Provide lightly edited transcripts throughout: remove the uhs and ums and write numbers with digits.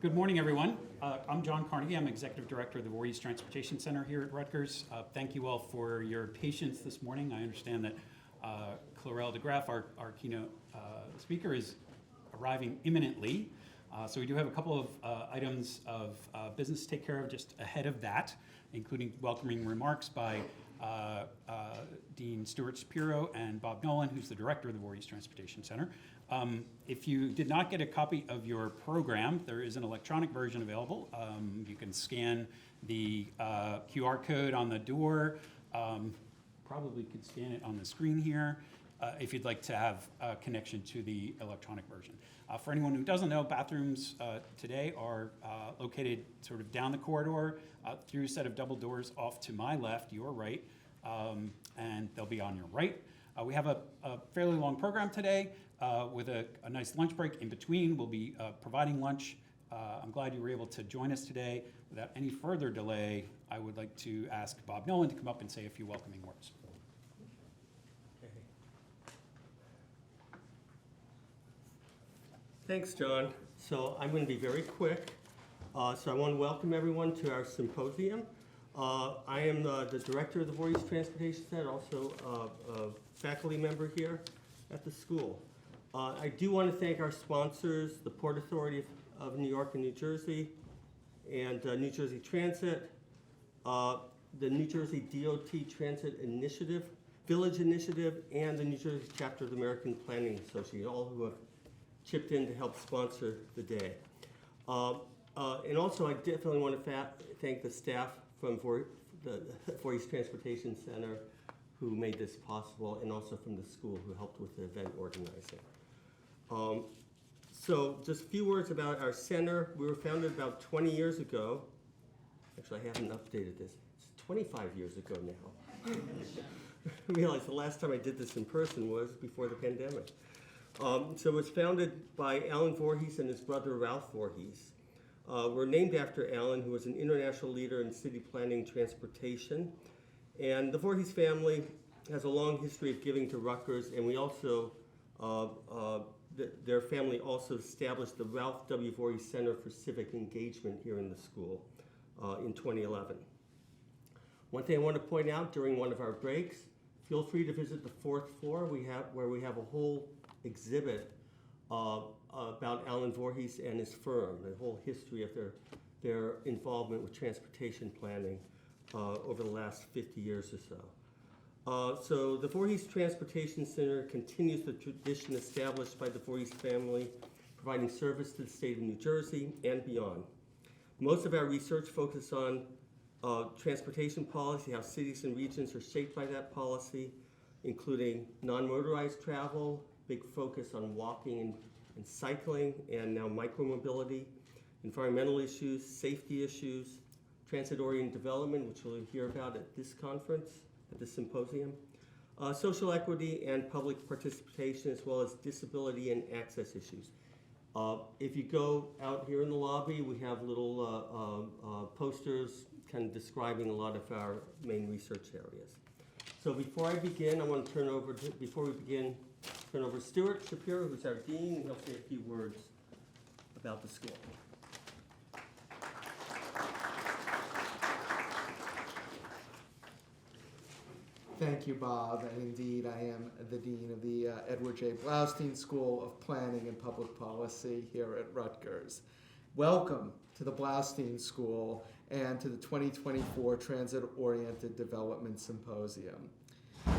Good morning, everyone. I'm John Carnegie. I'm Executive Director of the Voorhees Transportation Center here at Rutgers. Thank you all for your patience this morning. I understand that Clarelle DeGraffe, our keynote speaker, is arriving imminently. So we do have a couple of items of business to take care of just ahead of that, including welcoming remarks by Dean Stuart Shapiro and Bob Nolan, who's the director of the Voorhees Transportation Center. If you did not get a copy of your program, there is an electronic version available. You can scan the QR code on the door. Probably could scan it on the screen here if you'd like to have a connection to the electronic version. For anyone who doesn't know, bathrooms today are located sort of down the corridor through a set of double doors off to my left, your right, and they'll be on your right. We have a fairly long program today with a nice lunch break in between. We'll be providing lunch. I'm glad you were able to join us today. Without any further delay, I would like to ask Bob Nolan to come up and say a few welcoming words. Thanks, John. So I'm going to be very quick. So I want to welcome everyone to our symposium. I am the director of the Voorhees Transportation Center, also a faculty member here at the school. I do want to thank our sponsors, the Port Authority of New York and New Jersey, and New Jersey Transit, the New Jersey DOT Transit Initiative, Village Initiative, and the New Jersey chapter of the American Planning Association, all who have chipped in to help sponsor the day. And also I definitely want to thank the staff from the Voorhees Transportation Center who made this possible, and also from the school who helped with the event organizing. So just a few words about our center. We were founded about 20 years ago. Actually, I haven't updated this. It's 25 years ago now. I realized the last time I did this in person was before the pandemic. So it was founded by Alan Voorhees and his brother Ralph Voorhees. We're named after Alan, who was an international leader in city planning and transportation. And the Voorhees family has a long history of giving to Rutgers, and we also, their family also established the Ralph W. Voorhees Center for Civic Engagement here in the school in 2011. One thing I want to point out during one of our breaks, feel free to visit the fourth floor where we have a whole exhibit about Alan Voorhees and his firm, the whole history of their involvement with transportation planning over the last 50 years or so. So the Voorhees Transportation Center continues the tradition established by the Voorhees family, providing service to the state of New Jersey and beyond. Most of our research focuses on transportation policy, how cities and regions are shaped by that policy, including non-motorized travel, big focus on walking and cycling, and now micromobility, environmental issues, safety issues, transit-oriented development, which we'll hear about at this conference, at this symposium, social equity and public participation, as well as disability and access issues. If you go out here in the lobby, we have little posters kind of describing a lot of our main research areas. So before I begin, I want to turn over to Stuart Shapiro, who's our dean, and he'll say a few words about the school. Thank you, Bob, and indeed I am the dean of the Edward J. Blaustein School of Planning and Public Policy here at Rutgers. Welcome to the Blaustein School and to the 2024 Transit-Oriented Development Symposium.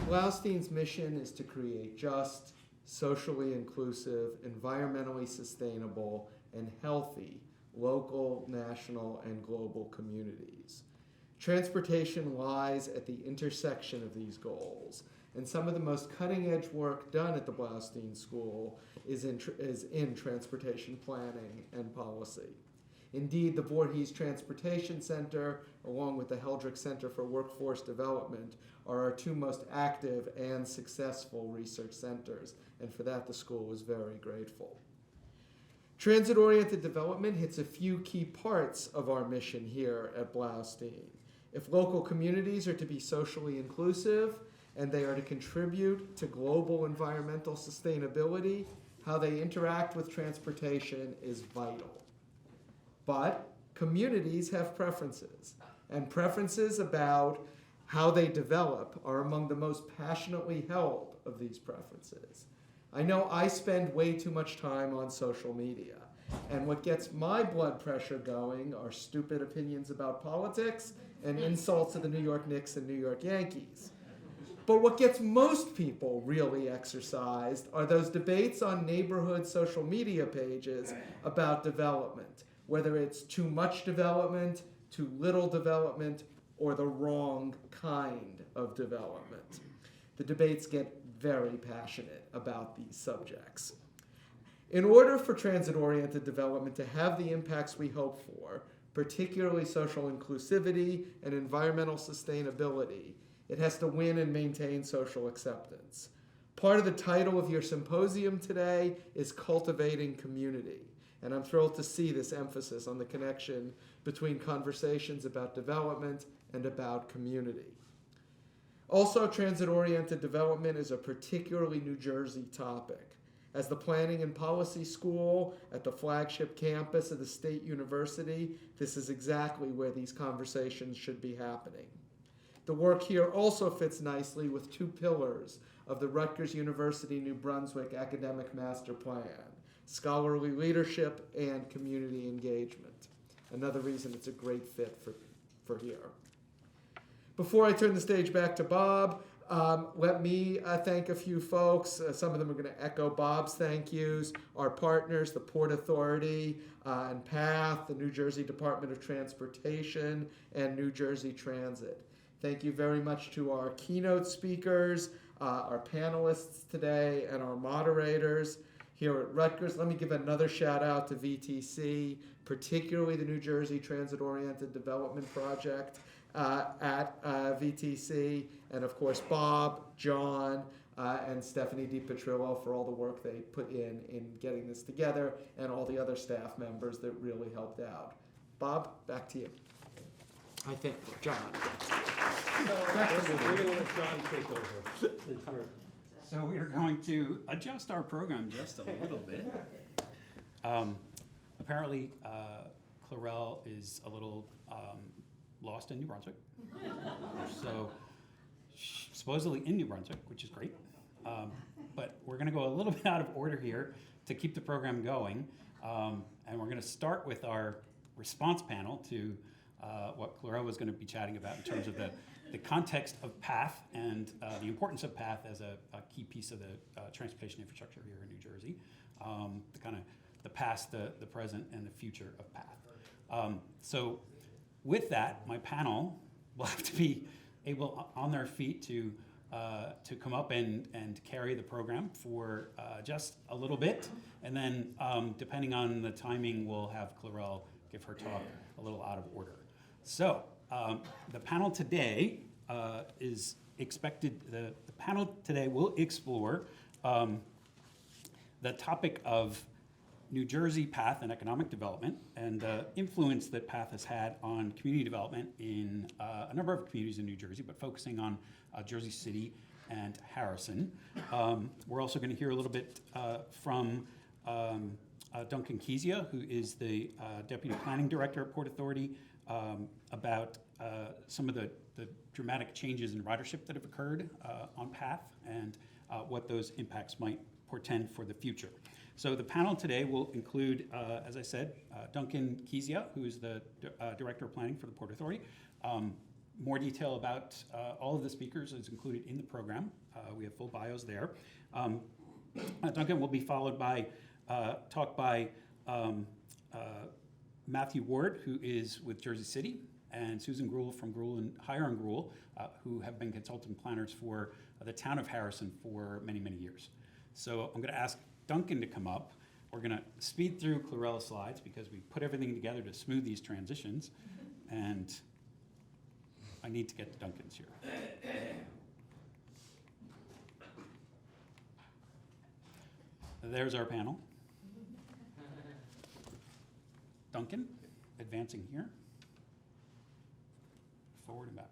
Blaustein's mission is to create just, socially inclusive, environmentally sustainable, and healthy local, national, and global communities. Transportation lies at the intersection of these goals, and some of the most cutting-edge work done at the Blaustein School is in transportation planning and policy. Indeed, the Voorhees Transportation Center, along with the Heldrick Center for Workforce Development, are our two most active and successful research centers, and for that the school is very grateful. Transit-oriented development hits a few key parts of our mission here at Blaustein. If local communities are to be socially inclusive and they are to contribute to global environmental sustainability, how they interact with transportation is vital. But communities have preferences, and preferences about how they develop are among the most passionately held of these preferences. I know I spend way too much time on social media, and what gets my blood pressure going are stupid opinions about politics and insults to the New York Knicks and New York Yankees. But what gets most people really exercised are those debates on neighborhood social media pages about development, whether it's too much development, too little development, or the wrong kind of development. The debates get very passionate about these subjects. In order for transit-oriented development to have the impacts we hope for, particularly social inclusivity and environmental sustainability, it has to win and maintain social acceptance. Part of the title of your symposium today is Cultivating Community, and I'm thrilled to see this emphasis on the connection between conversations about development and about community. Also, transit-oriented development is a particularly New Jersey topic. As the Planning and Policy School at the flagship campus of the State University, this is exactly where these conversations should be happening. The work here also fits nicely with two pillars of the Rutgers University New Brunswick Academic Master Plan: scholarly leadership and community engagement. Another reason it's a great fit for here. Before I turn the stage back to Bob, let me thank a few folks. Some of them are going to echo Bob's thank yous. Our partners, the Port Authority and PATH, the New Jersey Department of Transportation, and New Jersey Transit. Thank you very much to our keynote speakers, our panelists today, and our moderators here at Rutgers. Let me give another shout out to VTC, particularly the New Jersey Transit-Oriented Development Project at VTC, and of course Bob, John, and Stephanie DiPetrillo for all the work they put in getting this together, and all the other staff members that really helped out. Bob, back to you. I think John. We're going to let John take over. So we are going to adjust our program just a little bit. Apparently, Clarelle is a little lost in New Brunswick. So supposedly in New Brunswick, which is great. But we're going to go a little bit out of order here to keep the program going. And we're going to start with our response panel to what Clarelle was going to be chatting about in terms of the context of PATH and the importance of PATH as a key piece of the transportation infrastructure here in New Jersey. The kind of the past, the present, and the future of PATH. So with that, my panel will have to be able on their feet to come up and carry the program for just a little bit. And then depending on the timing, we'll have Clarelle give her talk a little out of order. So the panel today is expected, the panel today will explore the topic of New Jersey PATH and economic development and the influence that PATH has had on community development in a number of communities in New Jersey, but focusing on Jersey City and Harrison. We're also going to hear a little bit from Duncan Kisia, who is the Deputy Planning Director at Port Authority, about some of the dramatic changes in ridership that have occurred on PATH and what those impacts might portend for the future. So the panel today will include, as I said, Duncan Kisia, who is the Director of Planning for the Port Authority. More detail about all of the speakers is included in the program. We have full bios there. Duncan will be followed by talk by Matthew Ward, who is with Jersey City, and Susan Gruhl from Gruhl and Hire and Gruhl, who have been consultant planners for the town of Harrison for many, many years. So I'm going to ask Duncan to come up. We're going to speed through Clarelle's slides because we put everything together to smooth these transitions, and I need to get to Duncan's here. There's our panel. Duncan, advancing here. Forward and back.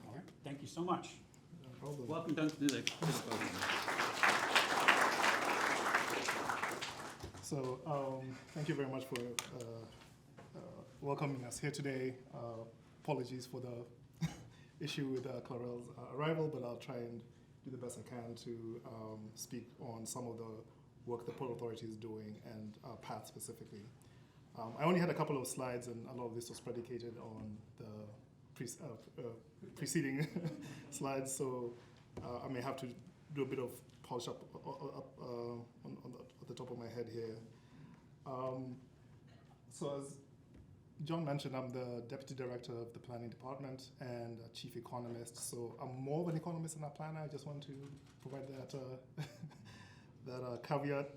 All right, thank you so much. No problem. Welcome, Duncan, to the podium. So thank you very much for welcoming us here today. Apologies for the issue with Clarelle's arrival, but I'll try and do the best I can to speak on some of the work the Port Authority is doing and PATH specifically. I only had a couple of slides, and a lot of this was predicated on the preceding slides, so I may have to do a bit of polish up at the top of my head here. So as John mentioned, I'm the Deputy Director of the Planning Department and Chief Economist, so I'm more of an economist than a planner. I just want to provide that, that caveat.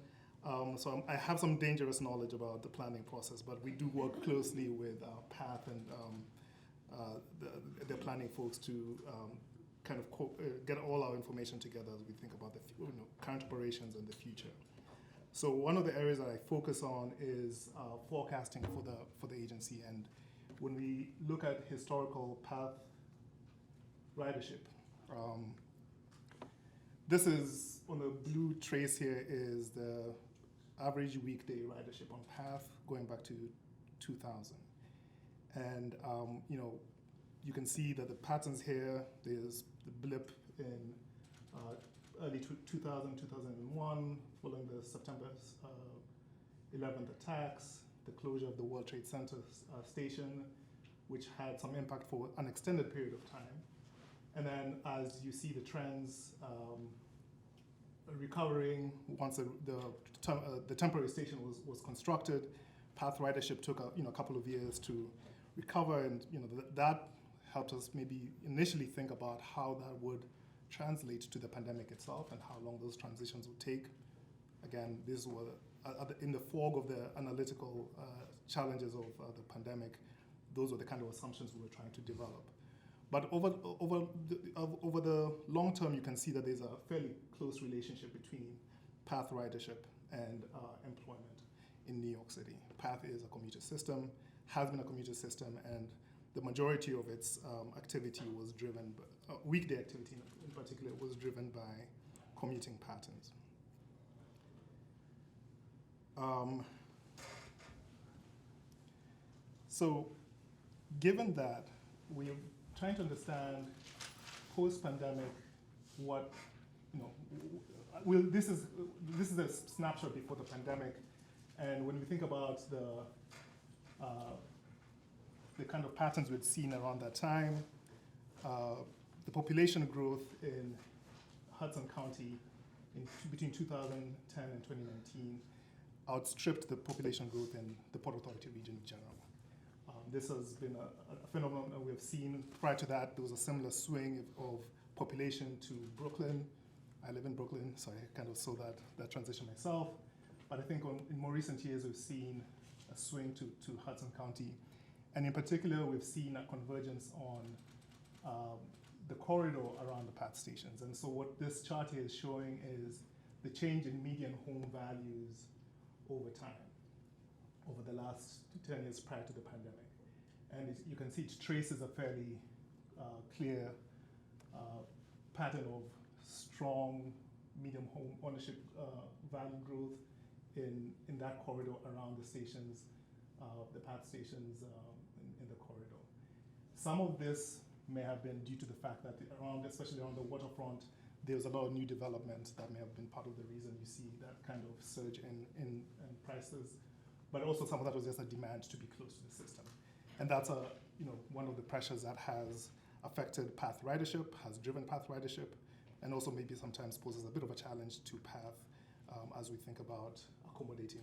So I have some dangerous knowledge about the planning process, but we do work closely with PATH and the planning folks to kind of get all our information together as we think about the current operations and the future. So one of the areas that I focus on is forecasting for the agency, and when we look at historical PATH ridership, this is on the blue trace here is the average weekday ridership on PATH going back to 2000, and you can see that the patterns here. There's the blip in early 2000, 2001, following the September 11th attacks, the closure of the World Trade Center station, which had some impact for an extended period of time. And then as you see the trends recovering, once the temporary station was constructed, PATH ridership took a couple of years to recover, and that helped us maybe initially think about how that would translate to the pandemic itself and how long those transitions would take. Again, these were in the fog of the analytical challenges of the pandemic. Those were the kind of assumptions we were trying to develop. But over the long term, you can see that there's a fairly close relationship between PATH ridership and employment in New York City. PATH is a commuter system, has been a commuter system, and the majority of its activity was driven, weekday activity in particular, was driven by commuting patterns. So given that, we're trying to understand post-pandemic what, this is a snapshot before the pandemic, and when we think about the kind of patterns we'd seen around that time, the population growth in Hudson County between 2010 and 2019 outstripped the population growth in the Port Authority region in general. This has been a phenomenon that we have seen. Prior to that, there was a similar swing of population to Brooklyn. I live in Brooklyn, so I kind of saw that transition myself. But I think in more recent years, we've seen a swing to Hudson County. And in particular, we've seen a convergence on the corridor around the PATH stations. And so what this chart here is showing is the change in median home values over time, over the last 10 years prior to the pandemic. And you can see it traces a fairly clear pattern of strong medium home ownership value growth in that corridor around the stations, the PATH stations in the corridor. Some of this may have been due to the fact that especially around the waterfront, there was a lot of new development that may have been part of the reason you see that kind of surge in prices. But also some of that was just a demand to be close to the system. And that's one of the pressures that has affected PATH ridership, has driven PATH ridership, and also maybe sometimes poses a bit of a challenge to PATH as we think about accommodating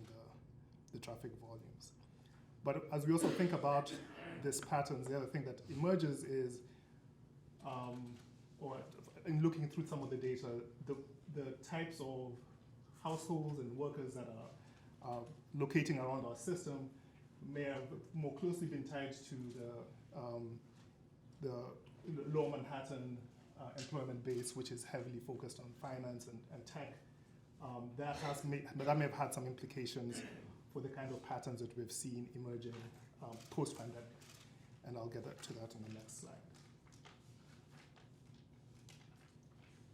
the traffic volumes. But as we also think about these patterns, the other thing that emerges is, or in looking through some of the data, the types of households and workers that are locating around our system may have more closely been tied to the Lower Manhattan employment base, which is heavily focused on finance and tech. That may have had some implications for the kind of patterns that we've seen emerging post-pandemic. And I'll get to that in the next slide.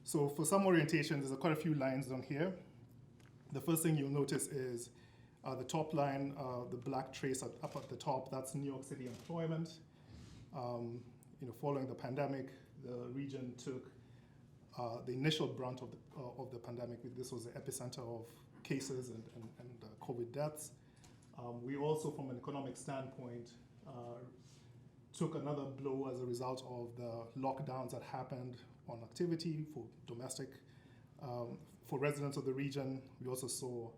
So for some orientation, there's quite a few lines on here. The first thing you'll notice is The top line, the black trace up at the top, that's New York City employment. Following the pandemic, the region took the initial brunt of the pandemic. This was the epicenter of cases and COVID deaths. We also, from an economic standpoint, took another blow as a result of the lockdowns that happened on activity for domestic, for residents of the region. We also saw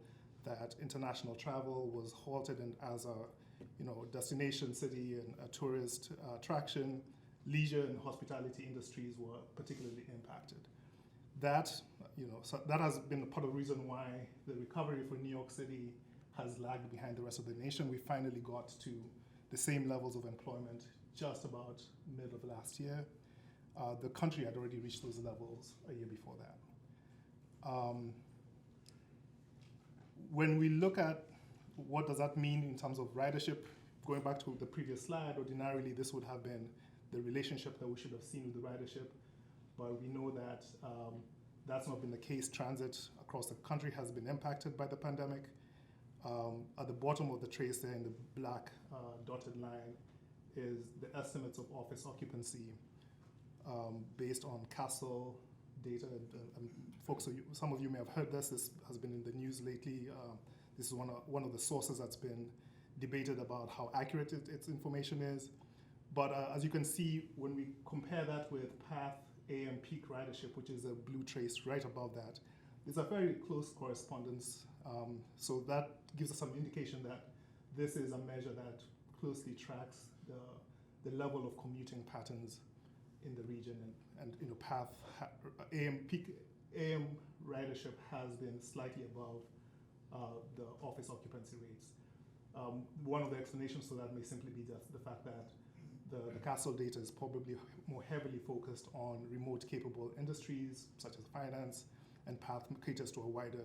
that international travel was halted, and as a destination city and a tourist attraction, leisure and hospitality industries were particularly impacted. That has been part of the reason why the recovery for New York City has lagged behind the rest of the nation. We finally got to the same levels of employment just about mid of last year. The country had already reached those levels a year before that. When we look at what does that mean in terms of ridership, going back to the previous slide, ordinarily this would have been the relationship that we should have seen with the ridership, but we know that that's not been the case. Transit across the country has been impacted by the pandemic. At the bottom of the trace there in the black dotted line is the estimates of office occupancy based on Castle data. Folks, some of you may have heard this. This has been in the news lately. This is one of the sources that's been debated about how accurate its information is. But as you can see, when we compare that with PATH AM peak ridership, which is a blue trace right above that, there's a very close correspondence. So that gives us some indication that this is a measure that closely tracks the level of commuting patterns in the region, and PATH peak AM ridership has been slightly above the office occupancy rates. One of the explanations for that may simply be just the fact that the Castle data is probably more heavily focused on remote capable industries such as finance, and PATH caters to a wider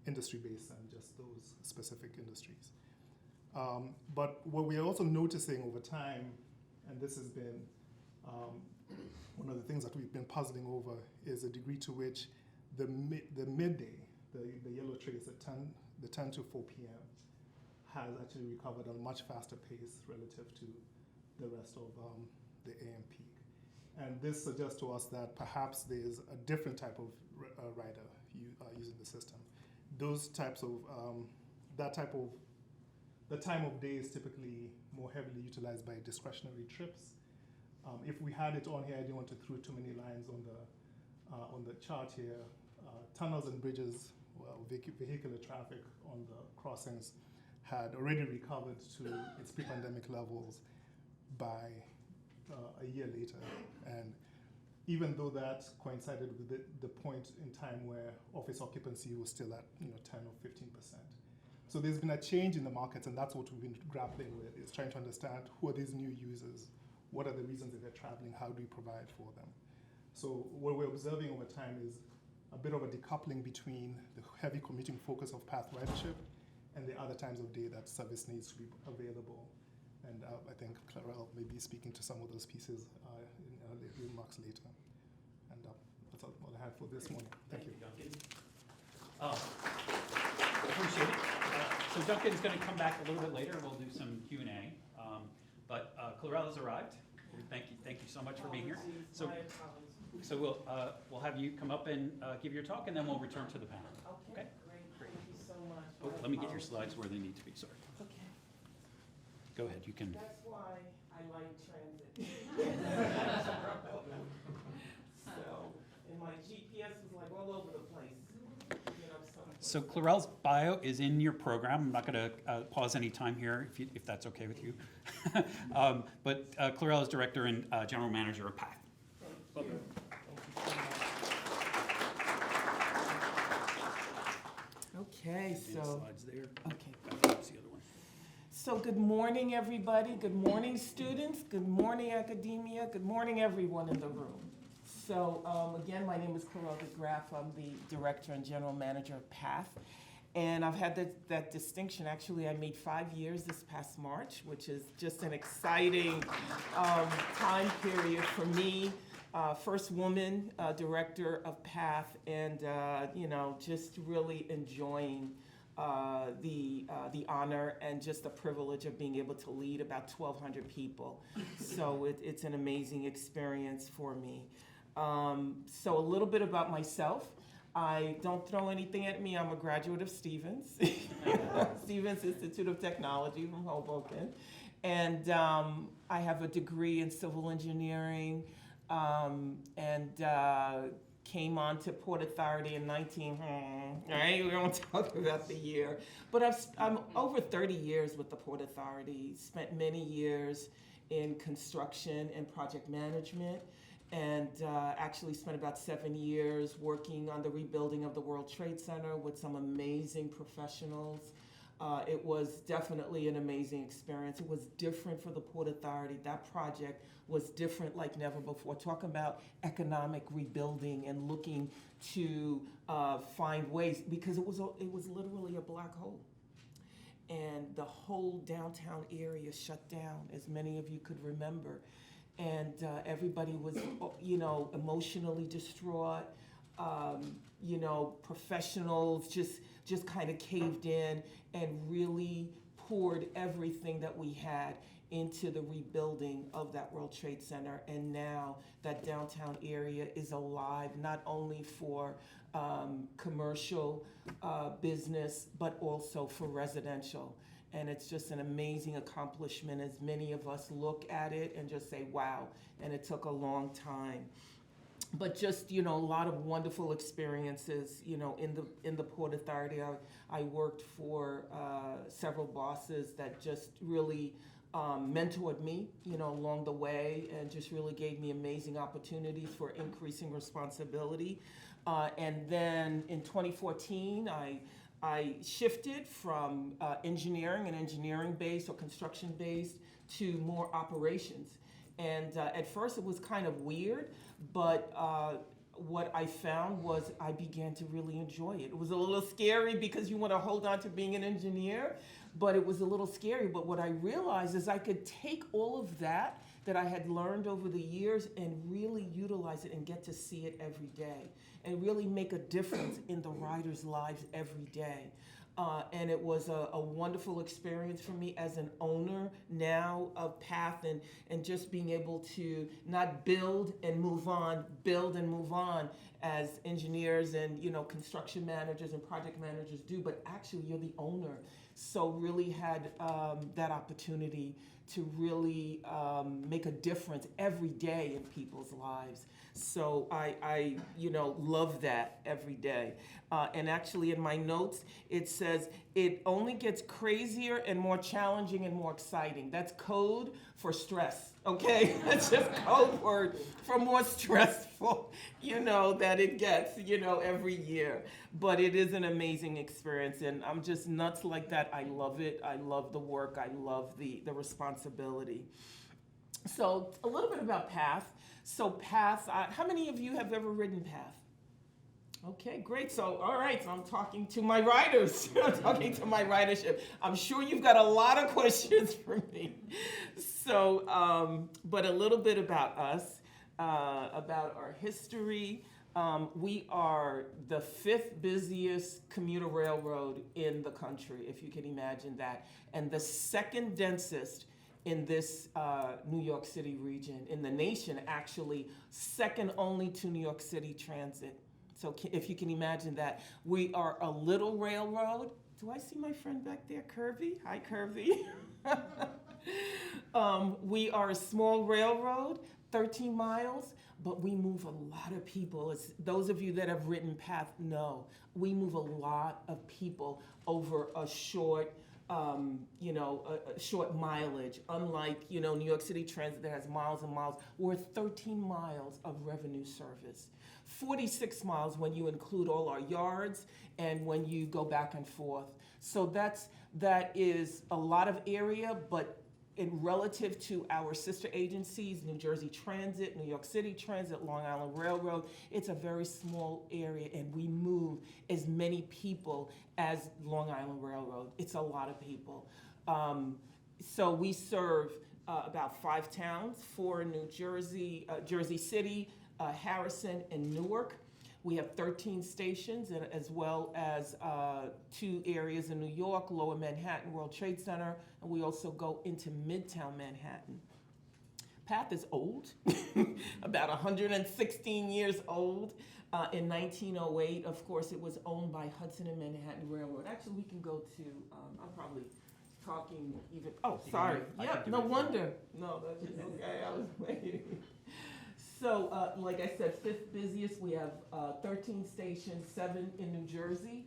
industry base than just those specific industries. But what we are also noticing over time, and this has been one of the things that we've been puzzling over, is the degree to which the midday, the yellow trace at 10 to 4 p.m. has actually recovered at a much faster pace relative to the rest of the AM peak. And this suggests to us that perhaps there's a different type of rider using the system. Those types of, the time of day is typically more heavily utilized by discretionary trips. If we had it on here, I didn't want to throw too many lines on the chart here. Tunnels and bridges, vehicular traffic on the crossings had already recovered to its pre-pandemic levels by a year later. And even though that coincided with the point in time where office occupancy was still at 10 or 15%. So there's been a change in the markets, and that's what we've been grappling with, is trying to understand who are these new users, what are the reasons that they're traveling, how do we provide for them. So what we're observing over time is a bit of a decoupling between the heavy commuting focus of PATH ridership and the other times of day that service needs to be available. And I think Clarelle may be speaking to some of those pieces in her remarks later. And that's all I have for this morning. Thank you. Duncan. Appreciate it. So Duncan's going to come back a little bit later. We'll do some Q&A. But Clarelle has arrived. Thank you so much for being here. So we'll have you come up and give your talk, and then we'll return to the panel. Okay, great. Thank you so much. Oh, let me get your slides where they need to be. Sorry. Okay. Go ahead. You can. That's why I like transit. So, and my GPS was like all over the place. So Clarelle's bio is in your program. I'm not going to pause any time here, if that's okay with you. But Clarelle is Director and General Manager of PATH. Thank you. Okay, so. Slides there. Okay. That's the other one. So good morning, everybody. Good morning, students. Good morning, academia. Good morning, everyone in the room. So again, my name is Clarelle DeGraffe. I'm the Director and General Manager of PATH. And I've had that distinction. Actually, I made 5 years this past March, which is just an exciting time period for me. First woman director of PATH, and just really enjoying the honor and just the privilege of being able to lead about 1,200 people. So it's an amazing experience for me. So a little bit about myself. I don't throw anything at me. I'm a graduate of Stevens, Stevens Institute of Technology from Hoboken. And I have a degree in civil engineering and came on to Port Authority in right? We won't talk about the year. But I'm over 30 years with the Port Authority, spent many years in construction and project management, and actually spent about 7 years working on the rebuilding of the World Trade Center with some amazing professionals. It was definitely an amazing experience. It was different for the Port Authority. That project was different like never before. Talking about economic rebuilding and looking to find ways, because it was literally a black hole. And the whole downtown area shut down, as many of you could remember. And everybody was, emotionally distraught. Professionals just kind of caved in and really poured everything that we had into the rebuilding of that World Trade Center. And now that downtown area is alive, not only for commercial business, but also for residential. And it's just an amazing accomplishment as many of us look at it and just say, wow, and it took a long time. But just, a lot of wonderful experiences, in the Port Authority. I worked for several bosses that just really mentored me, along the way, and just really gave me amazing opportunities for increasing responsibility. And then in 2014, I shifted from engineering and engineering-based or construction-based to more operations. And at first it was kind of weird, but what I found was I began to really enjoy it. It was a little scary because you want to hold on to being an engineer, but it was a little scary. But what I realized is I could take all of that I had learned over the years and really utilize it and get to see it every day and really make a difference in the riders' lives every day. And it was a wonderful experience for me as an owner now of PATH, and just being able to not build and move on as engineers and construction managers and project managers do, but actually you're the owner. So really had that opportunity to really make a difference every day in people's lives. So I love that every day. And actually in my notes, it says, it only gets crazier and more challenging and more exciting. That's code for stress, okay? That's just code word for more stressful, that it gets, every year. But it is an amazing experience, and I'm just nuts like that. I love it. I love the work. I love the responsibility. So a little bit about PATH. So PATH, how many of you have ever ridden PATH? Okay, great. So, all right, so I'm talking to my riders. I'm talking to my ridership. I'm sure you've got a lot of questions for me. So, but a little bit about us, about our history. We are the 5th busiest commuter railroad in the country, if you can imagine that, and the 2nd densest in this New York City region, in the nation, actually, 2nd only to New York City Transit. So if you can imagine that. We are a little railroad. Do I see my friend back there, Curvy? Hi, Curvy. We are a small railroad, 13 miles, but we move a lot of people. As those of you that have ridden PATH know, we move a lot of people over a short, short mileage. Unlike, New York City Transit that has miles and miles, we're 13 miles of revenue service. 46 miles when you include all our yards and when you go back and forth. So that is a lot of area, but in relative to our sister agencies, New Jersey Transit, New York City Transit, Long Island Railroad, it's a very small area, and we move as many people as Long Island Railroad. It's a lot of people. So we serve about 5 towns, 4 in New Jersey, Jersey City, Harrison, and Newark. We have 13 stations, and as well as 2 areas in New York, Lower Manhattan, World Trade Center, and we also go into Midtown Manhattan. PATH is old, about 116 years old. In 1908, of course, it was owned by Hudson and Manhattan Railroad. Actually, we can go to, I'm probably talking even, oh, sorry. I Yeah, can do no it. wonder. No, that's just okay, I was waiting. So, like I said, 5th busiest, we have 13 stations, 7 in New Jersey,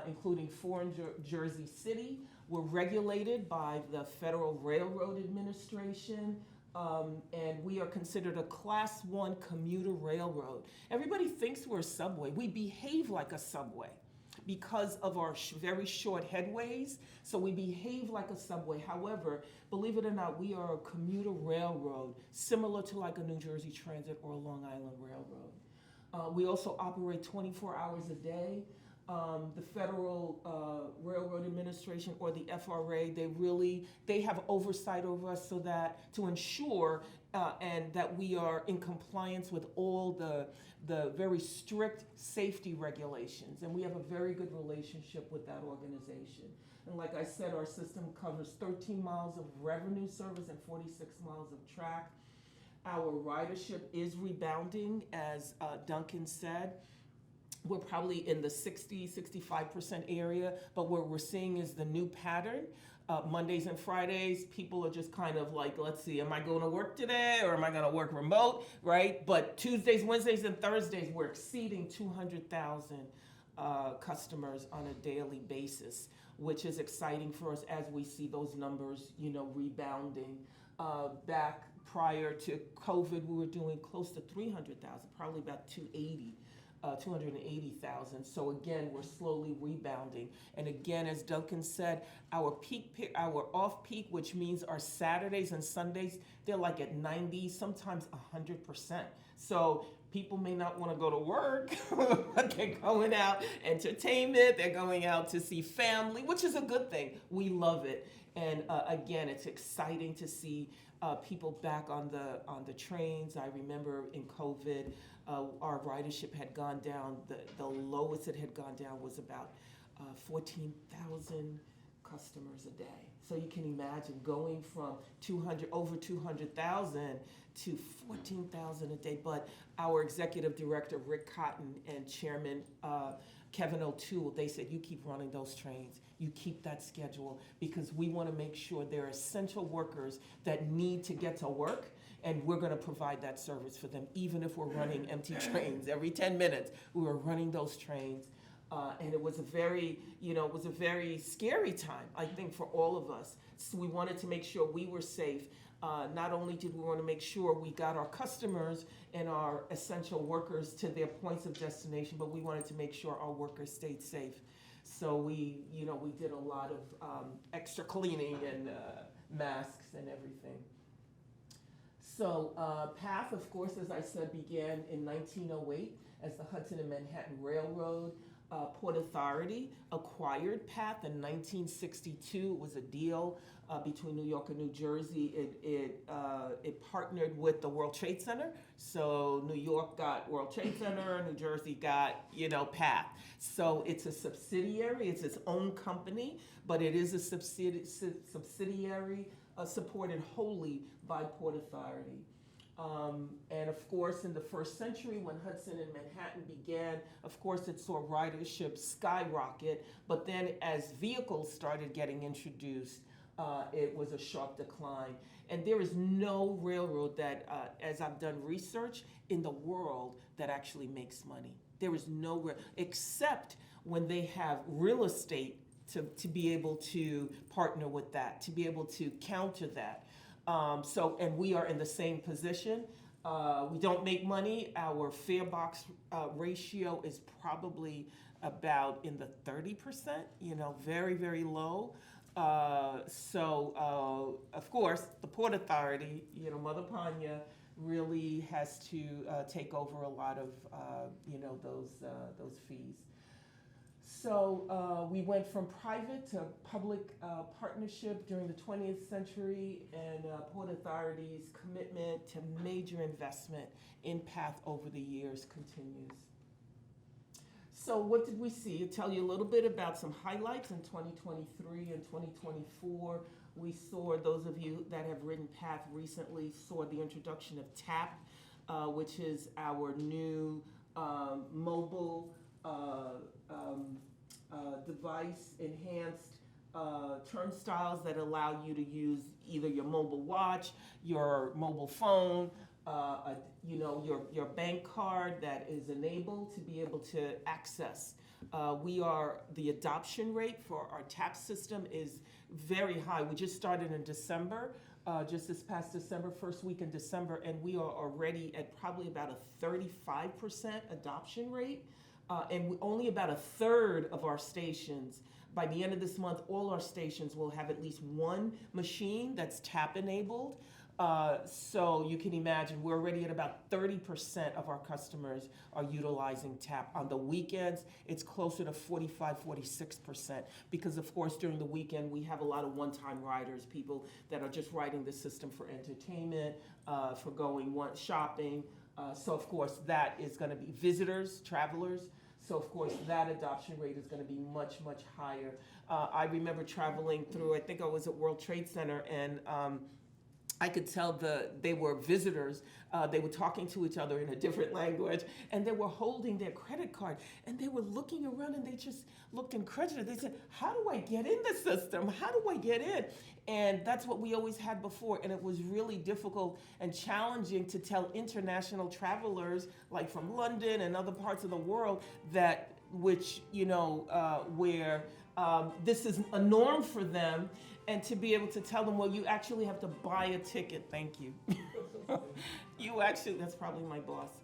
including 4 in Jersey City. We're regulated by the Federal Railroad Administration, and we are considered a Class 1 commuter railroad. Everybody thinks we're a subway. We behave like a subway because of our very short headways, so we behave like a subway. However, believe it or not, we are a commuter railroad, similar to like a New Jersey Transit or a Long Island Railroad. We also operate 24 hours a day. The Federal Railroad Administration, or the FRA, they have oversight over us so that to ensure and that we are in compliance with all the very strict safety regulations, and we have a very good relationship with that organization. And like I said, our system covers 13 miles of revenue service and 46 miles of track. Our ridership is rebounding, as Duncan said. We're probably in the 60-65% area, but what we're seeing is the new pattern. Mondays and Fridays, people are just kind of like, let's see, am I going to work today or am I going to work remote, right? But Tuesdays, Wednesdays, and Thursdays, we're exceeding 200,000 customers on a daily basis, which is exciting for us as we see those numbers, rebounding. Back prior to COVID, we were doing close to 300,000, probably about 280,000. So again, we're slowly rebounding. And again, as Duncan said, our off-peak, which means our Saturdays and Sundays, they're like at 90, sometimes 100%. So people may not want to go to work, but they're going out, entertainment, they're going out to see family, which is a good thing. We love it. And again, it's exciting to see people back on the trains. I remember in COVID, our ridership had gone down. The lowest it had gone down was about 14,000 customers a day. So you can imagine going from over 200,000 to 14,000 a day. But our executive director, Rick Cotton, and chairman, Kevin O'Toole, they said, you keep running those trains. You keep that schedule, because we want to make sure there are essential workers that need to get to work, and we're going to provide that service for them, even if we're running empty trains. Every 10 minutes, we were running those trains. And it was a very scary time, I think, for all of us. So we wanted to make sure we were safe. Not only did we want to make sure we got our customers and our essential workers to their points of destination, but we wanted to make sure our workers stayed safe. So we did a lot of extra cleaning and masks and everything. So PATH, of course, as I said, began in 1908 as the Hudson and Manhattan Railroad. Port Authority acquired PATH in 1962. It was a deal between New York and New Jersey. It partnered with the World Trade Center. So New York got World Trade Center, New Jersey got, PATH. So it's a subsidiary, it's its own company, but it is a subsidiary supported wholly by Port Authority. And of course, in the first century, when Hudson and Manhattan began, of course, it saw ridership skyrocket. But then as vehicles started getting introduced, it was a sharp decline. And there is no railroad that, as I've done research, in the world that actually makes money. There is no except when they have real estate to be able to partner with that, to be able to counter that. And we are in the same position. We don't make money. Our fare box ratio is probably about in the 30%, very, very low. Of course, the Port Authority, Mother Panya really has to take over a lot of, those fees. So we went from private to public partnership during the 20th century, and Port Authority's commitment to major investment in PATH over the years continues. So what did we see? I'll tell you a little bit about some highlights in 2023 and 2024. We saw, those of you that have ridden PATH recently, saw the introduction of TAP, which is our new mobile device, enhanced turnstiles that allow you to use either your mobile watch, your mobile phone, your bank card that is enabled to be able to access. The adoption rate for our TAP system is very high. We just started in December, just this past December, first week in December, and we are already at probably about a 35% adoption rate. Only about a third of our stations, by the end of this month, all our stations will have at least one machine that's TAP enabled. So you can imagine we're already at about 30% of our customers are utilizing TAP. On the weekends, it's closer to 45-46% because, of course, during the weekend, we have a lot of one-time riders, people that are just riding the system for entertainment, for going shopping. So, of course, that is going to be visitors, travelers. So, of course, that adoption rate is going to be much, much higher. I remember traveling through, I think I was at World Trade Center, and I could tell they were visitors. They were talking to each other in a different language, and they were holding their credit card, and they were looking around, and they just looked incredulous. They said, how do I get in the system? How do I get in? And that's what we always had before, and it was really difficult and challenging to tell international travelers, like from London and other parts of the world, where this is a norm for them, and to be able to tell them, well, you actually have to buy a ticket. Thank you. That's probably my boss.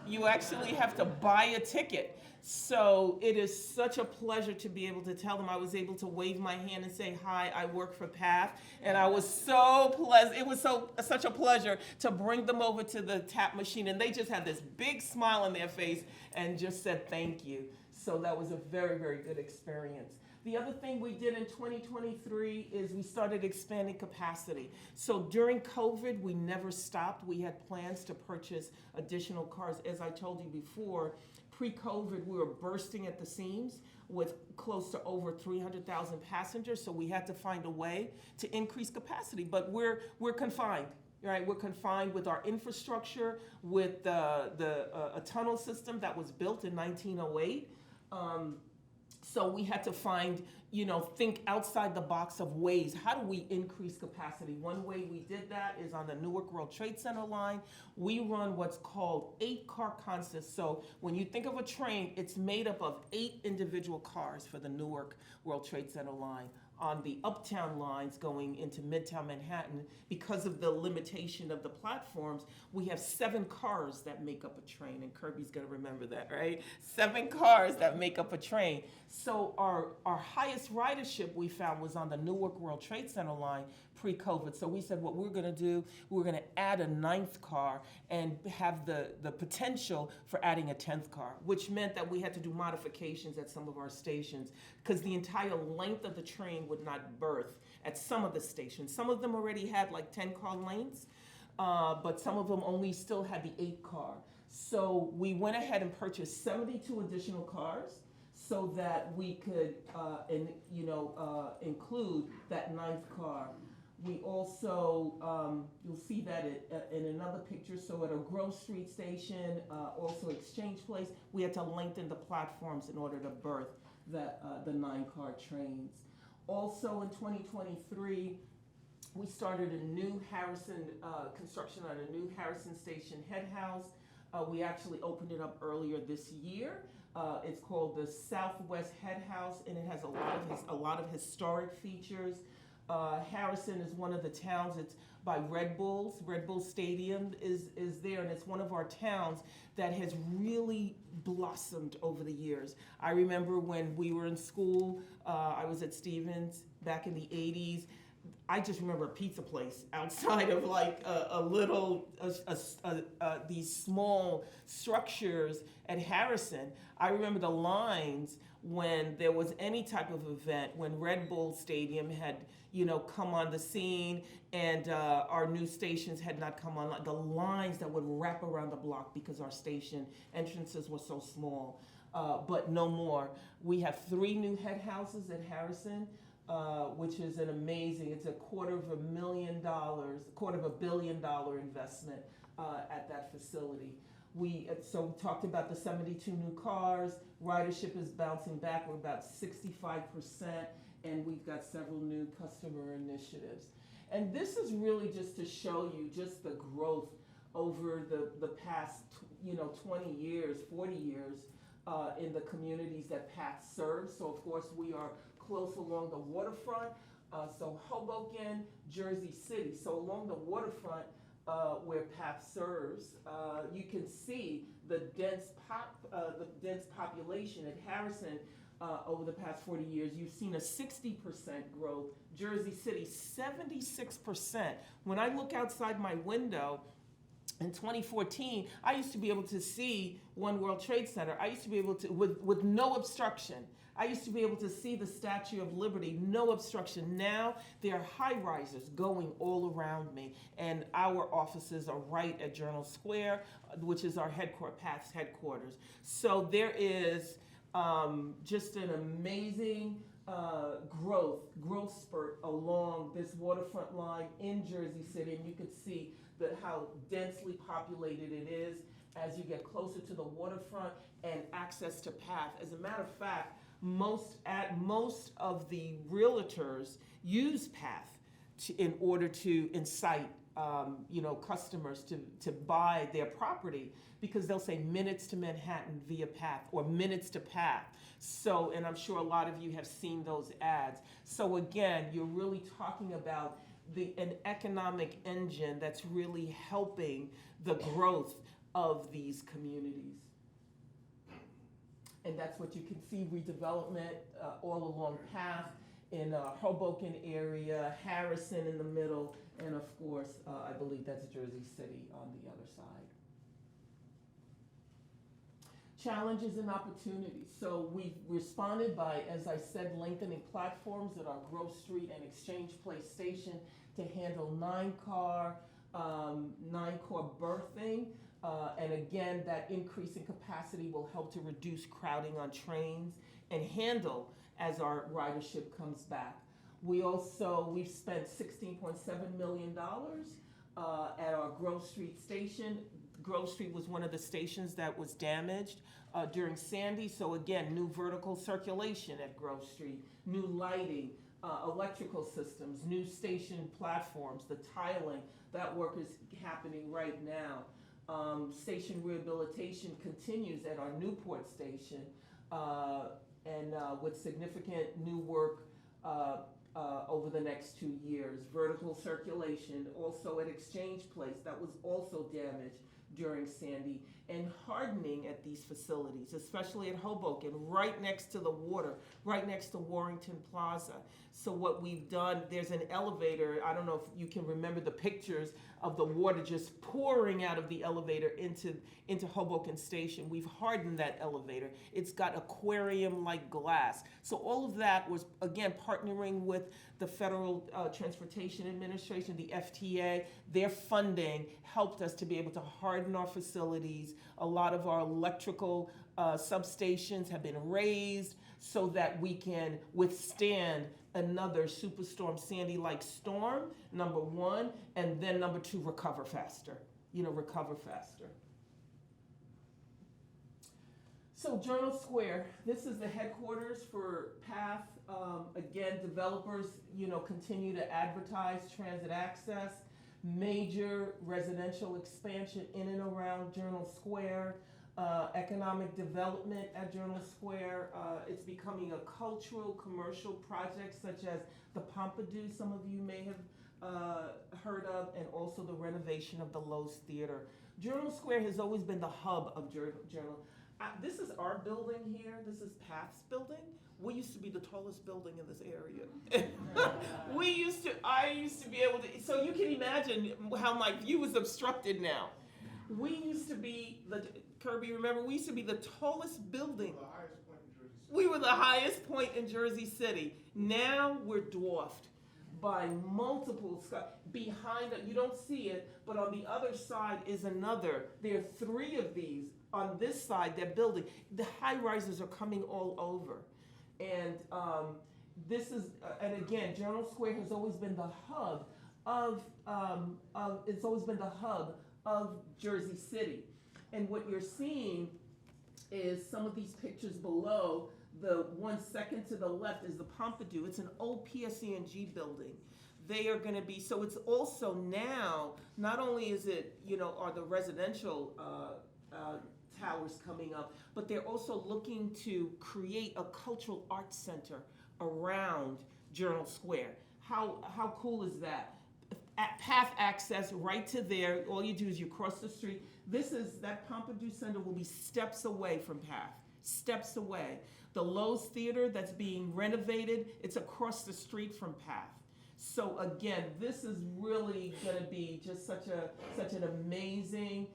You actually have to buy a ticket. So it is such a pleasure to be able to tell them. I was able to wave my hand and say, hi, I work for PATH. And I was so pleasant. It was such a pleasure to bring them over to the TAP machine. And they just had this big smile on their face and just said, thank you. So that was a very, very good experience. The other thing we did in 2023 is we started expanding capacity. So during COVID, we never stopped. We had plans to purchase additional cars. As I told you before, pre-COVID, we were bursting at the seams with close to over 300,000 passengers. So we had to find a way to increase capacity, but we're confined. Right, we're confined with our infrastructure, with a tunnel system that was built in 1908. So we had to think outside the box of ways. How do we increase capacity? One way we did that is on the Newark World Trade Center line. We run what's called 8-car consists. So when you think of a train, it's made up of 8 individual cars for the Newark World Trade Center line. On the uptown lines going into Midtown Manhattan, because of the limitation of the platforms, we have 7 cars that make up a train, and Kirby's gonna remember that, right? 7 cars that make up a train. So our highest ridership we found was on the Newark World Trade Center line pre-COVID. So we said what we're gonna do, we're gonna add a 9th car and have the potential for adding a 10th car, which meant that we had to do modifications at some of our stations because the entire length of the train would not berth at some of the stations. Some of them already had like 10-car lengths, but some of them only still had the 8-car. So we went ahead and purchased 72 additional cars so that we could include that 9th car. We also, you'll see that in another picture, so at a Grove Street station, also Exchange Place, we had to lengthen the platforms in order to berth the 9-car trains. Also in 2023, we started a new construction on a new Harrison Station head house. We actually opened it up earlier this year. It's called the Southwest Head House, and it has a lot of historic features. Harrison is one of the towns. It's by Red Bulls. Red Bull Stadium is there, and it's one of our towns that has really blossomed over the years. I remember when we were in school, I was at Stevens back in the 80s. I just remember a pizza place outside of like these small structures at Harrison. I remember the lines when there was any type of event, when Red Bull Stadium had, come on the scene and our new stations had not come on, the lines that would wrap around the block because our station entrances were so small. but no more. We have 3 new head houses at Harrison, which is an amazing, it's $250 million investment at that facility. So we talked about the 72 new cars. Ridership is bouncing back. We're about 65%, and we've got several new customer initiatives. And this is really just to show you just the growth over the past 20 years, 40 years in the communities that PATH serves. So of course we are close along the waterfront. So Hoboken, Jersey City. So along the waterfront where PATH serves, you can see the dense population at Harrison. Over the past 40 years, you've seen a 60% growth. Jersey City, 76%. When I look outside my window in 2014, I used to be able to see One World Trade Center. I used to be able to, with no obstruction. I used to be able to see the Statue of Liberty, no obstruction. Now there are high rises going all around me, and our offices are right at Journal Square, which is our PATH's headquarters. So there is just an amazing growth spurt along this waterfront line in Jersey City, and you can see how densely populated it is as you get closer to the waterfront and access to PATH. As a matter of fact, most of the realtors use PATH in order to incite customers to buy their property, because they'll say minutes to Manhattan via PATH or minutes to PATH. So, and I'm sure a lot of you have seen those ads. So again, you're really talking about an economic engine that's really helping the growth of these communities. And that's what you can see, redevelopment all along PATH in Hoboken area, Harrison in the middle, and of course, I believe that's Jersey City on the other side. Challenges and opportunities. So we've responded by, as I said, lengthening platforms at our Grove Street and Exchange Place station to handle 9-car berthing. And again, that increase in capacity will help to reduce crowding on trains and handle as our ridership comes back. We've spent $16.7 million at our Grove Street station. Grove Street was one of the stations that was damaged during Sandy. So again, new vertical circulation at Grove Street, new lighting, electrical systems, new station platforms, the tiling, that work is happening right now. Station rehabilitation continues at our Newport station, and with significant new work over the next 2 years. Vertical circulation also at Exchange Place, that was also damaged during Sandy, and hardening at these facilities, especially at Hoboken, right next to the water, right next to Warrington Plaza. So what we've done, there's an elevator, I don't know if you can remember the pictures of the water just pouring out of the elevator into Hoboken Station. We've hardened that elevator. It's got aquarium-like glass. So all of that was, again, partnering with the Federal Transportation Administration, the FTA. Their funding helped us to be able to harden our facilities. A lot of our electrical substations have been raised so that we can withstand another Superstorm Sandy-like storm, number one, and then number two, recover faster. Recover faster. So Journal Square, this is the headquarters for PATH. Again, developers, continue to advertise transit access, major residential expansion in and around Journal Square, economic development at Journal Square. It's becoming a cultural, commercial project such as the Pompidou, some of you may have heard of, and also the renovation of the Lowe's Theater. Journal Square has always been the hub of Journal. This is our building here. This is PATH's building. We used to be the tallest building in this area. I used to be able to, so you can imagine how my view is obstructed now. We used to be, Kirby, remember, we used to be the tallest building. We were the highest point in Jersey City. Now we're dwarfed by multiple, behind it, you don't see it, but on the other side is another. There are 3 of these on this side, they're building. The high rises are coming all over. And this is, and again, Journal Square has always been the hub it's always been the hub of Jersey City. And what you're seeing is some of these pictures below. The one second to the left is the Pompidou. It's an old PSE&G building. They are going to be, so it's also now, not only is it, are the residential towers coming up, but they're also looking to create a cultural arts center around Journal Square. How cool is that? Path access right to there. All you do is you cross the street. That Pompidou Center will be steps away from Path, steps away. The Lowe's Theater that's being renovated, it's across the street from Path. So again, this is really going to be just such an amazing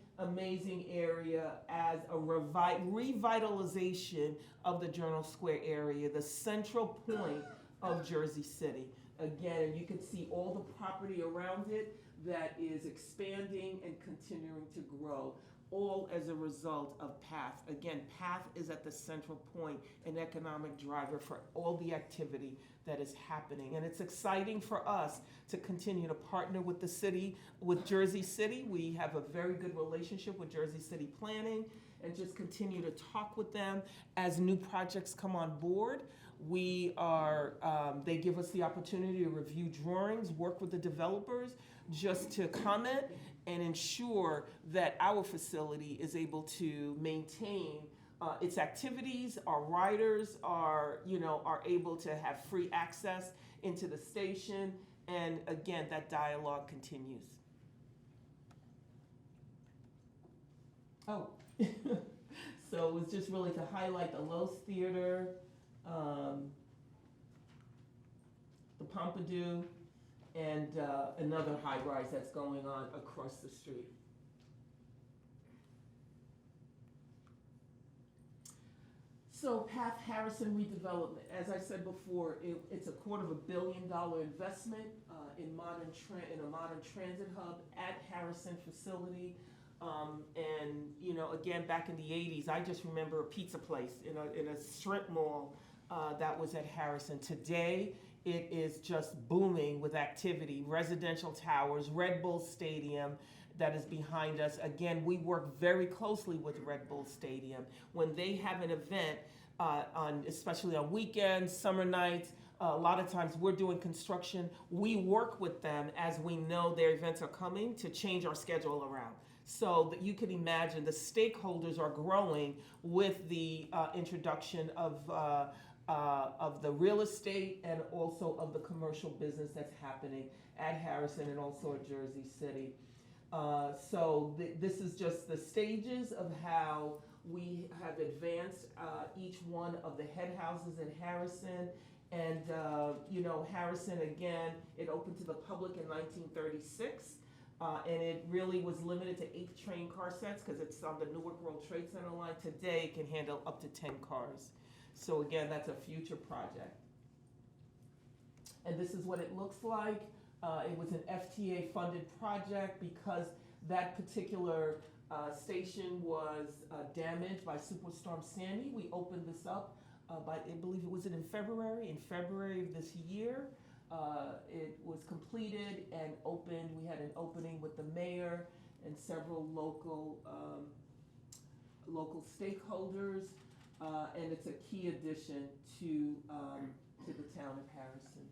area as a revitalization of the Journal Square area, the central point of Jersey City. Again, you can see all the property around it that is expanding and continuing to grow, all as a result of PATH. Again, PATH is at the central point, an economic driver for all the activity that is happening. And it's exciting for us to continue to partner with the city, with Jersey City. We have a very good relationship with Jersey City Planning, and just continue to talk with them as new projects come on board. They give us the opportunity to review drawings, work with the developers, just to comment and ensure that our facility is able to maintain its activities. Our riders are able to have free access into the station, and again, that dialogue continues. Oh, so it was just really to highlight the Lowe's Theater, the Pompidou, and another high-rise that's going on across the street. So PATH Harrison redevelopment, as I said before, it's a $250 million investment in a modern transit hub at Harrison facility. And again, back in the 80s, I just remember a pizza place in a strip mall that was at Harrison. Today, it is just booming with activity, residential towers, Red Bull Stadium that is behind us. Again, we work very closely with Red Bull Stadium. When they have an event, especially on weekends, summer nights, a lot of times we're doing construction. We work with them as we know their events are coming to change our schedule around. So that you can imagine the stakeholders are growing with the introduction of the real estate and also of the commercial business that's happening at Harrison and also at Jersey City. This is just the stages of how we have advanced each one of the head houses in Harrison. And Harrison, again, it opened to the public in 1936. And it really was limited to 8 train car sets because it's on the Newark World Trade Center line. Today, it can handle up to 10 cars. So again, that's a future project. And this is what it looks like. It was an FTA-funded project because that particular station was damaged by Superstorm Sandy. We opened this up I believe it was in February. In February of this year, it was completed and opened. We had an opening with the mayor and several local stakeholders, and it's a key addition to the town of Harrison.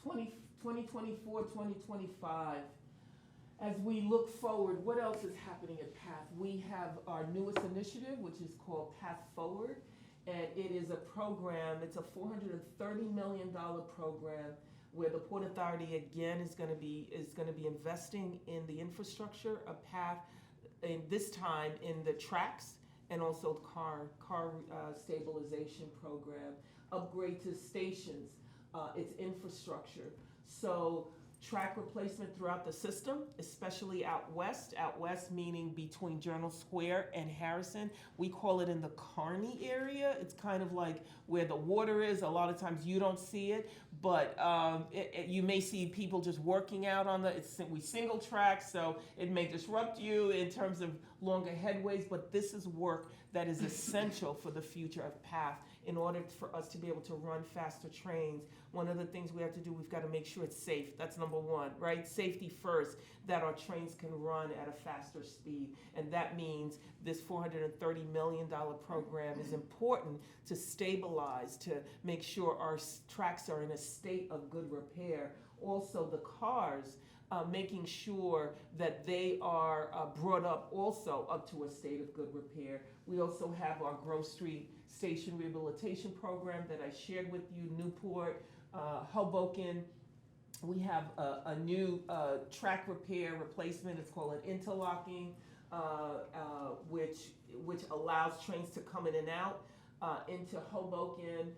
2024, 2025. As we look forward, what else is happening at PATH? We have our newest initiative, which is called PATH Forward, and it is a program. It's a $430 million program where the Port Authority again is going to be investing in the infrastructure of PATH, and this time in the tracks and also car stabilization program, upgrade to stations, its infrastructure. So track replacement throughout the system, especially out west meaning between Journal Square and Harrison. We call it in the Kearney area. It's kind of like where the water is. A lot of times you don't see it, but you may see people just working out on we single track, so it may disrupt you in terms of longer headways, but this is work that is essential for the future of PATH in order for us to be able to run faster trains. One of the things we have to do, we've got to make sure it's safe. That's number one, right? Safety first, that our trains can run at a faster speed. And that means this $430 million program is important to stabilize, to make sure our tracks are in a state of good repair. Also, the cars, making sure that they are brought up also up to a state of good repair. We also have our Grove Street Station Rehabilitation Program that I shared with you, Newport, Hoboken. We have a new track repair replacement. It's called an interlocking, which allows trains to come in and out into Hoboken.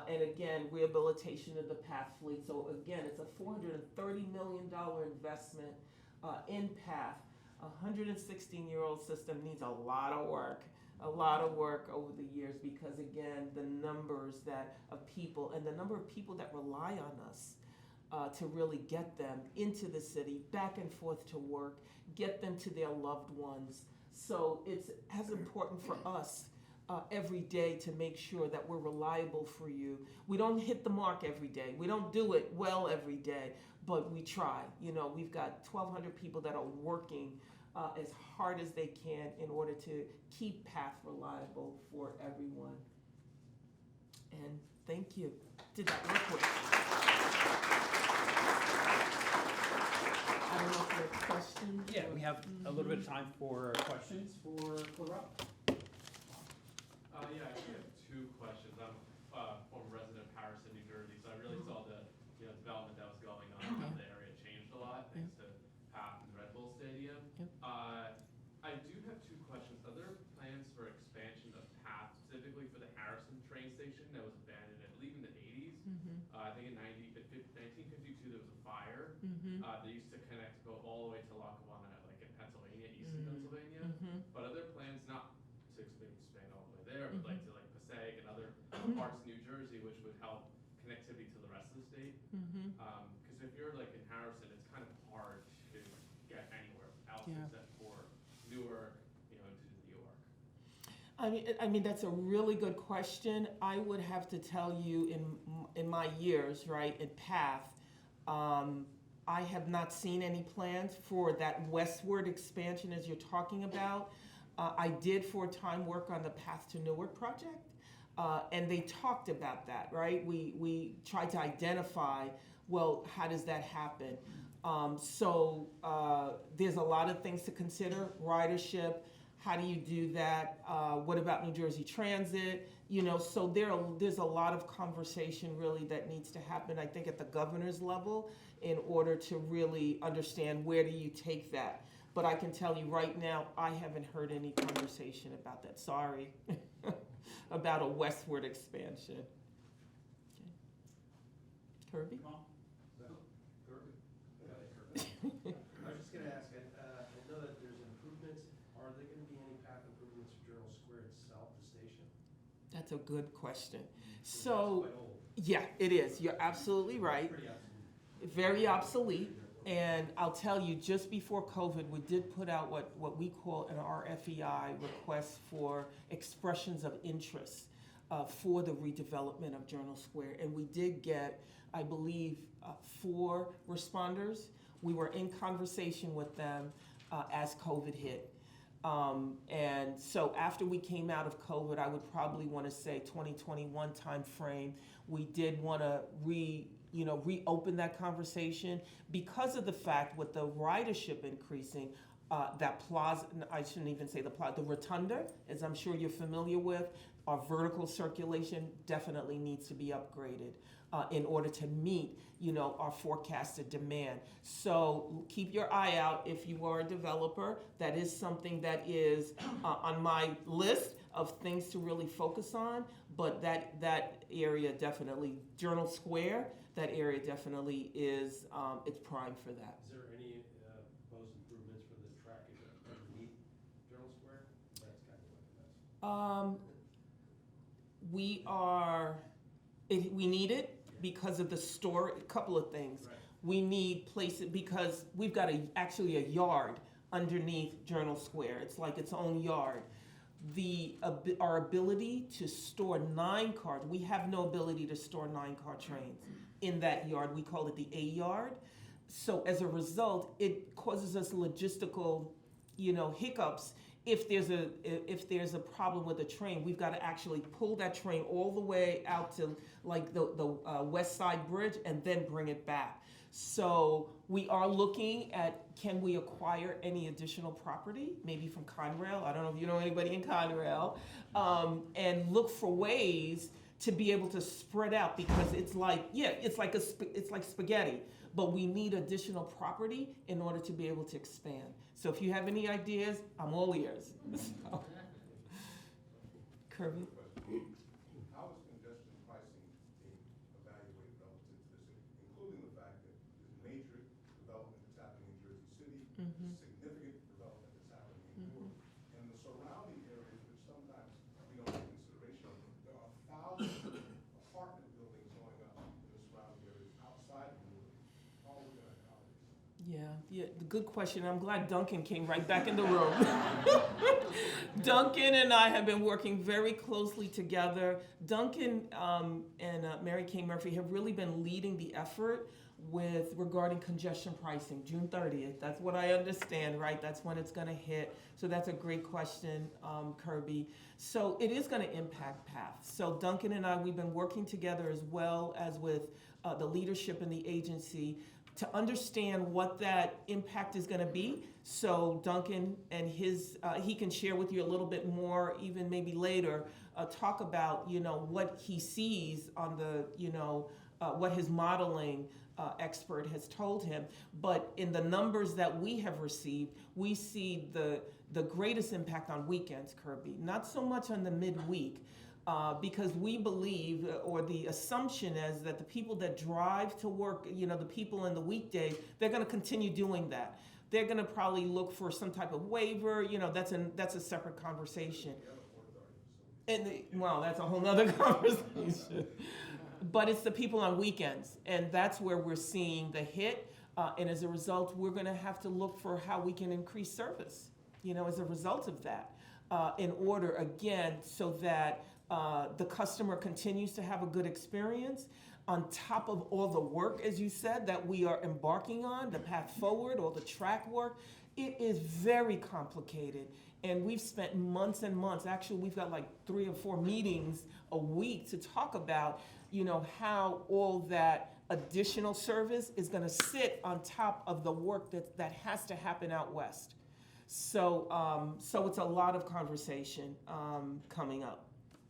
And again, rehabilitation of the PATH fleet. So again, it's a $430 million investment in PATH. A 116-year-old system needs a lot of work over the years, because again, the numbers of people and the number of people that rely on us to really get them into the city, back and forth to work, get them to their loved ones. So it's as important for us every day to make sure that we're reliable for you. We don't hit the mark every day. We don't do it well every day, but we try. You know, we've got 1,200 people that are working as hard as they can in order to keep PATH reliable for everyone. And thank you. Did that work with? I don't know if there are questions. Yeah, we have a little bit of time for questions for Clarelle. Yeah, I actually have two questions. I'm a former resident of Harrison, New Jersey, so I really saw the development that was going on. How the area changed a lot thanks to PATH and Red Bull Stadium. I do have two questions. Are there plans for expansion of PATH specifically for the Harrison train station that was abandoned, I believe, in the 80s? I think in 1952 there was a fire. They used to go all the way to Lackawanna, like in Pennsylvania, eastern Pennsylvania. But are there plans not to expand all the way there, but like to Passaic and other parts of New Jersey, which would help connectivity to the rest of the state? Because if you're like in Harrison, it's kind of hard to get anywhere else except for Newark, into New York. I mean, that's a really good question. I would have to tell you in my years, right, in PATH, I have not seen any plans for that westward expansion as you're talking about. I did for a time work on the Path to Newark project, and they talked about that, right? We tried to identify, well, how does that happen? So there's a lot of things to consider. Ridership, how do you do that? What about New Jersey Transit? So there's a lot of conversation really that needs to happen, I think, at the governor's level in order to really understand where do you take that. But I can tell you right now, I haven't heard any conversation about that. Sorry. About a westward expansion. Okay. Kirby? I was just going to ask, I know that there's improvements. Are there going to be any PATH improvements for Journal Square itself, the station? That's a good question. That's So, quite old. yeah, it is. You're absolutely right. Pretty obsolete. Very obsolete. And I'll tell you, just before COVID, we did put out what we call an RFEI, request for expressions of interest for the redevelopment of Journal Square. And we did get, I believe, 4 responders. We were in conversation with them as COVID hit. And so after we came out of COVID, I would probably want to say 2021 timeframe, we did want to reopen that conversation because of the fact with the ridership increasing, that plaza, I shouldn't even say the plaza, the rotunda, as I'm sure you're familiar with, our vertical circulation definitely needs to be upgraded in order to meet, our forecasted demand. So keep your eye out if you are a developer. That is something that is on my list of things to really focus on, but that area definitely, Journal Square, that area definitely is, it's prime for that. Is there any proposed improvements for the track underneath Journal Square? That's kind of like a mess. We need it because of the store, a couple of things. Right. We need places, because we've got actually a yard underneath Journal Square. It's like its own yard. Our ability to store 9-car, we have no ability to store 9-car trains in that yard. We call it the A yard. So as a result, it causes us logistical, hiccups. If there's a problem with a train, we've got to actually pull that train all the way out to like the West Side Bridge and then bring it back. So we are looking at, can we acquire any additional property, maybe from Conrail? I don't know if you know anybody in Conrail, and look for ways to be able to spread out, because it's like spaghetti, but we need additional property in order to be able to expand. So if you have any ideas, I'm all ears. So. Kirby? How is congestion pricing being evaluated relative to this, including the fact that there's major development that's happening in Jersey City, significant development that's happening in Newark, and the surrounding areas, which sometimes we don't take consideration of. There are thousands of apartment buildings going up in the surrounding areas outside of Newark. How are we going to accommodate? Yeah, good question. I'm glad Duncan came right back in the room. Duncan and I have been working very closely together. Duncan and Mary Kay Murphy have really been leading the effort regarding congestion pricing, June 30th. That's what I understand, right? That's when it's going to hit. So that's a great question, Kirby. So it is going to impact PATH. So Duncan and I, we've been working together as well as with the leadership in the agency to understand what that impact is going to be. So Duncan and he can share with you a little bit more, even maybe later, talk about, what he sees on the, what his modeling expert has told him. But in the numbers that we have received, we see the greatest impact on weekends, Kirby, not so much on the midweek. Because we believe, or the assumption is that the people that drive to work, the people in the weekdays, they're going to continue doing that. They're going to probably look for some type of waiver. That's a separate conversation. Well, that's a whole nother conversation. But it's the people on weekends, and that's where we're seeing the hit. And as a result, we're going to have to look for how we can increase service, as a result of that, in order, again, so that the customer continues to have a good experience on top of all the work, as you said, that we are embarking on, the path forward, all the track work. It is very complicated, and we've spent months and months. Actually, we've got like 3 or 4 meetings a week to talk about, how all that additional service is going to sit on top of the work that has to happen out west. So, so it's a lot of conversation coming up.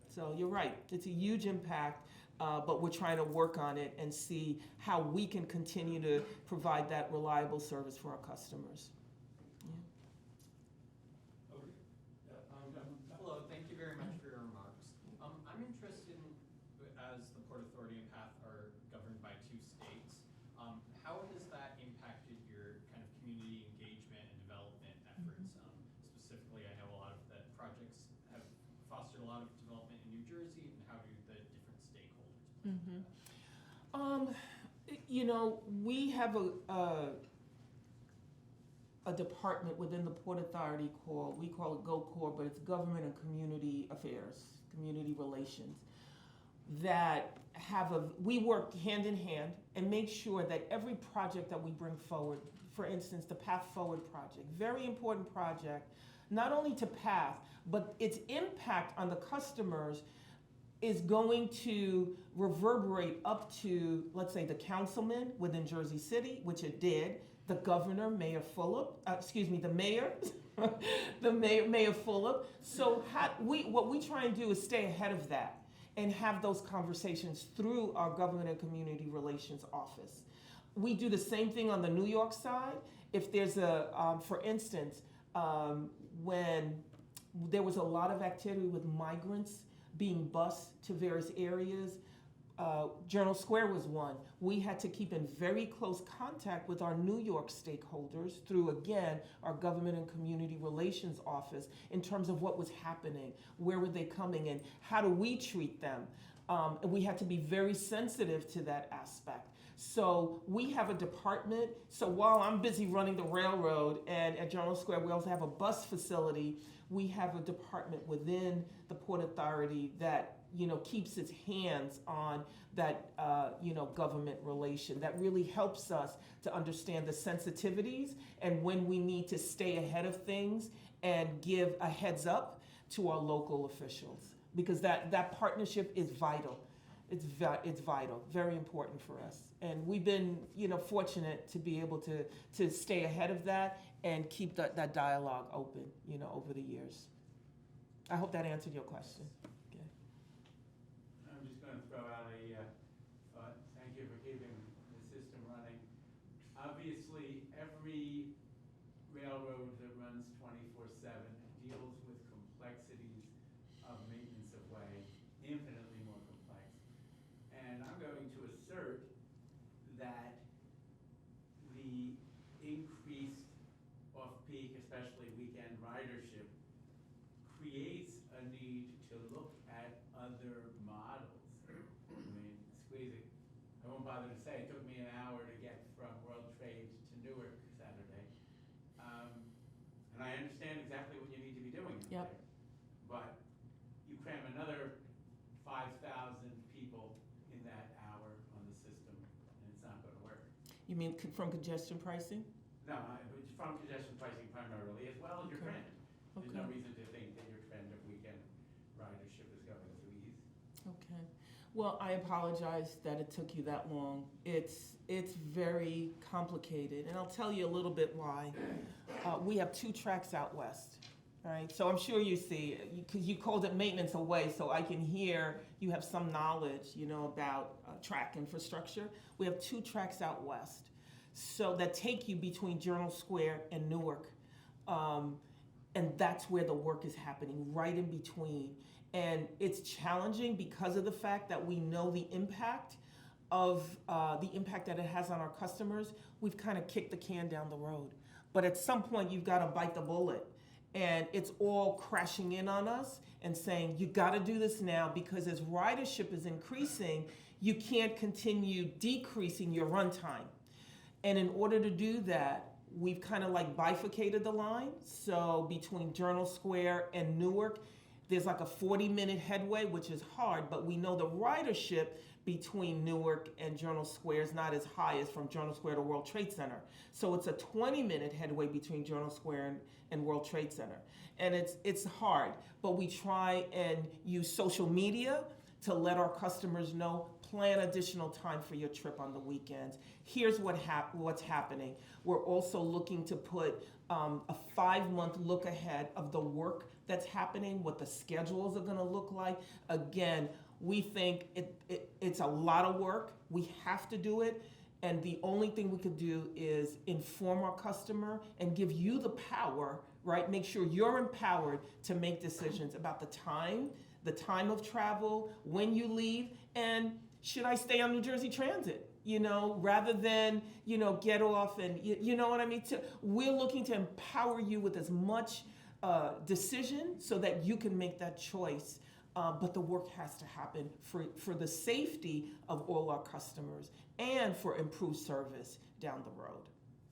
So you're right, it's a huge impact, but we're trying to work on it and see how we can continue to provide that reliable service for our customers. Hello, thank you very much for your remarks. I'm interested in, as the Port Authority and PATH are governed by 2 states, how has that impacted your kind of community engagement and development efforts? Specifically, I know a lot of the projects have fostered a lot of development in New Jersey, and how do the different stakeholders play into that? We have a department within the Port Authority we call it GoCore, but it's Government and Community Affairs, Community Relations, that we work hand in hand and make sure that every project that we bring forward, for instance, the Path Forward project, very important project, not only to PATH, but its impact on the customers is going to reverberate up to, let's say, the councilman within Jersey City, which it did, the governor, Mayor Fulop, the mayor, Mayor Fulop. So what we try and do is stay ahead of that and have those conversations through our Government and Community Relations Office. We do the same thing on the New York side. If there's for instance, when there was a lot of activity with migrants being bused to various areas, Journal Square was one. We had to keep in very close contact with our New York stakeholders through, again, our Government and Community Relations Office in terms of what was happening, where were they coming in, how do we treat them? And we had to be very sensitive to that aspect. So we have a department. So while I'm busy running the railroad and at Journal Square, we also have a bus facility. We have a department within the Port Authority that keeps its hands on that, government relation. That really helps us to understand the sensitivities and when we need to stay ahead of things and give a heads up to our local officials. Because that partnership is vital. It's vital, very important for us. And we've been, fortunate to be able to stay ahead of that and keep that dialogue open, over the years. I hope that answered your question. Okay. I'm just going to throw out a thought. Thank you for keeping the system running. Obviously, every railroad that runs 24/7 deals with complexities of maintenance of way, infinitely more complex. And I'm going to assert that the increased off-peak, especially weekend ridership, creates a need to look at other models. I mean, squeezing, I won't bother to say, it took me an hour to get from World Trade to Newark Saturday. And I understand exactly what you need to be doing out Yep. there. But you cram another 5,000 people in that hour on the system, and it's not going to work. You mean from congestion pricing? No, it's from congestion pricing primarily, as well as your Okay. trend. There's no Okay. reason to think that your trend of weekend ridership is going to ease. Okay. Well, I apologize that it took you that long. It's very complicated, and I'll tell you a little bit why. We have 2 tracks out west, right? So I'm sure you see, because you called it maintenance away, so I can hear you have some knowledge, about track infrastructure. We have 2 tracks out west, so that take you between Journal Square and Newark. And that's where the work is happening, right in between. And it's challenging because of the fact that we know the impact that it has on our customers. We've kind of kicked the can down the road. But at some point, you've got to bite the bullet. And it's all crashing in on us and saying, you got to do this now, because as ridership is increasing, you can't continue decreasing your runtime. And in order to do that, we've kind of like bifurcated the line. So between Journal Square and Newark, there's like a 40-minute headway, which is hard, but we know the ridership between Newark and Journal Square is not as high as from Journal Square to World Trade Center. So it's a 20-minute headway between Journal Square and World Trade Center. And it's hard, but we try and use social media to let our customers know, plan additional time for your trip on the weekends. Here's what's happening. We're also looking to put a 5-month look ahead of the work that's happening, what the schedules are gonna look like. Again, we think it's a lot of work. We have to do it. And the only thing we could do is inform our customer and give you the power, right? Make sure you're empowered to make decisions about the time of travel, when you leave, and should I stay on New Jersey Transit? Rather than, get off and, you know what I mean? We're looking to empower you with as much decision so that you can make that choice. But the work has to happen for the safety of all our customers and for improved service down the road.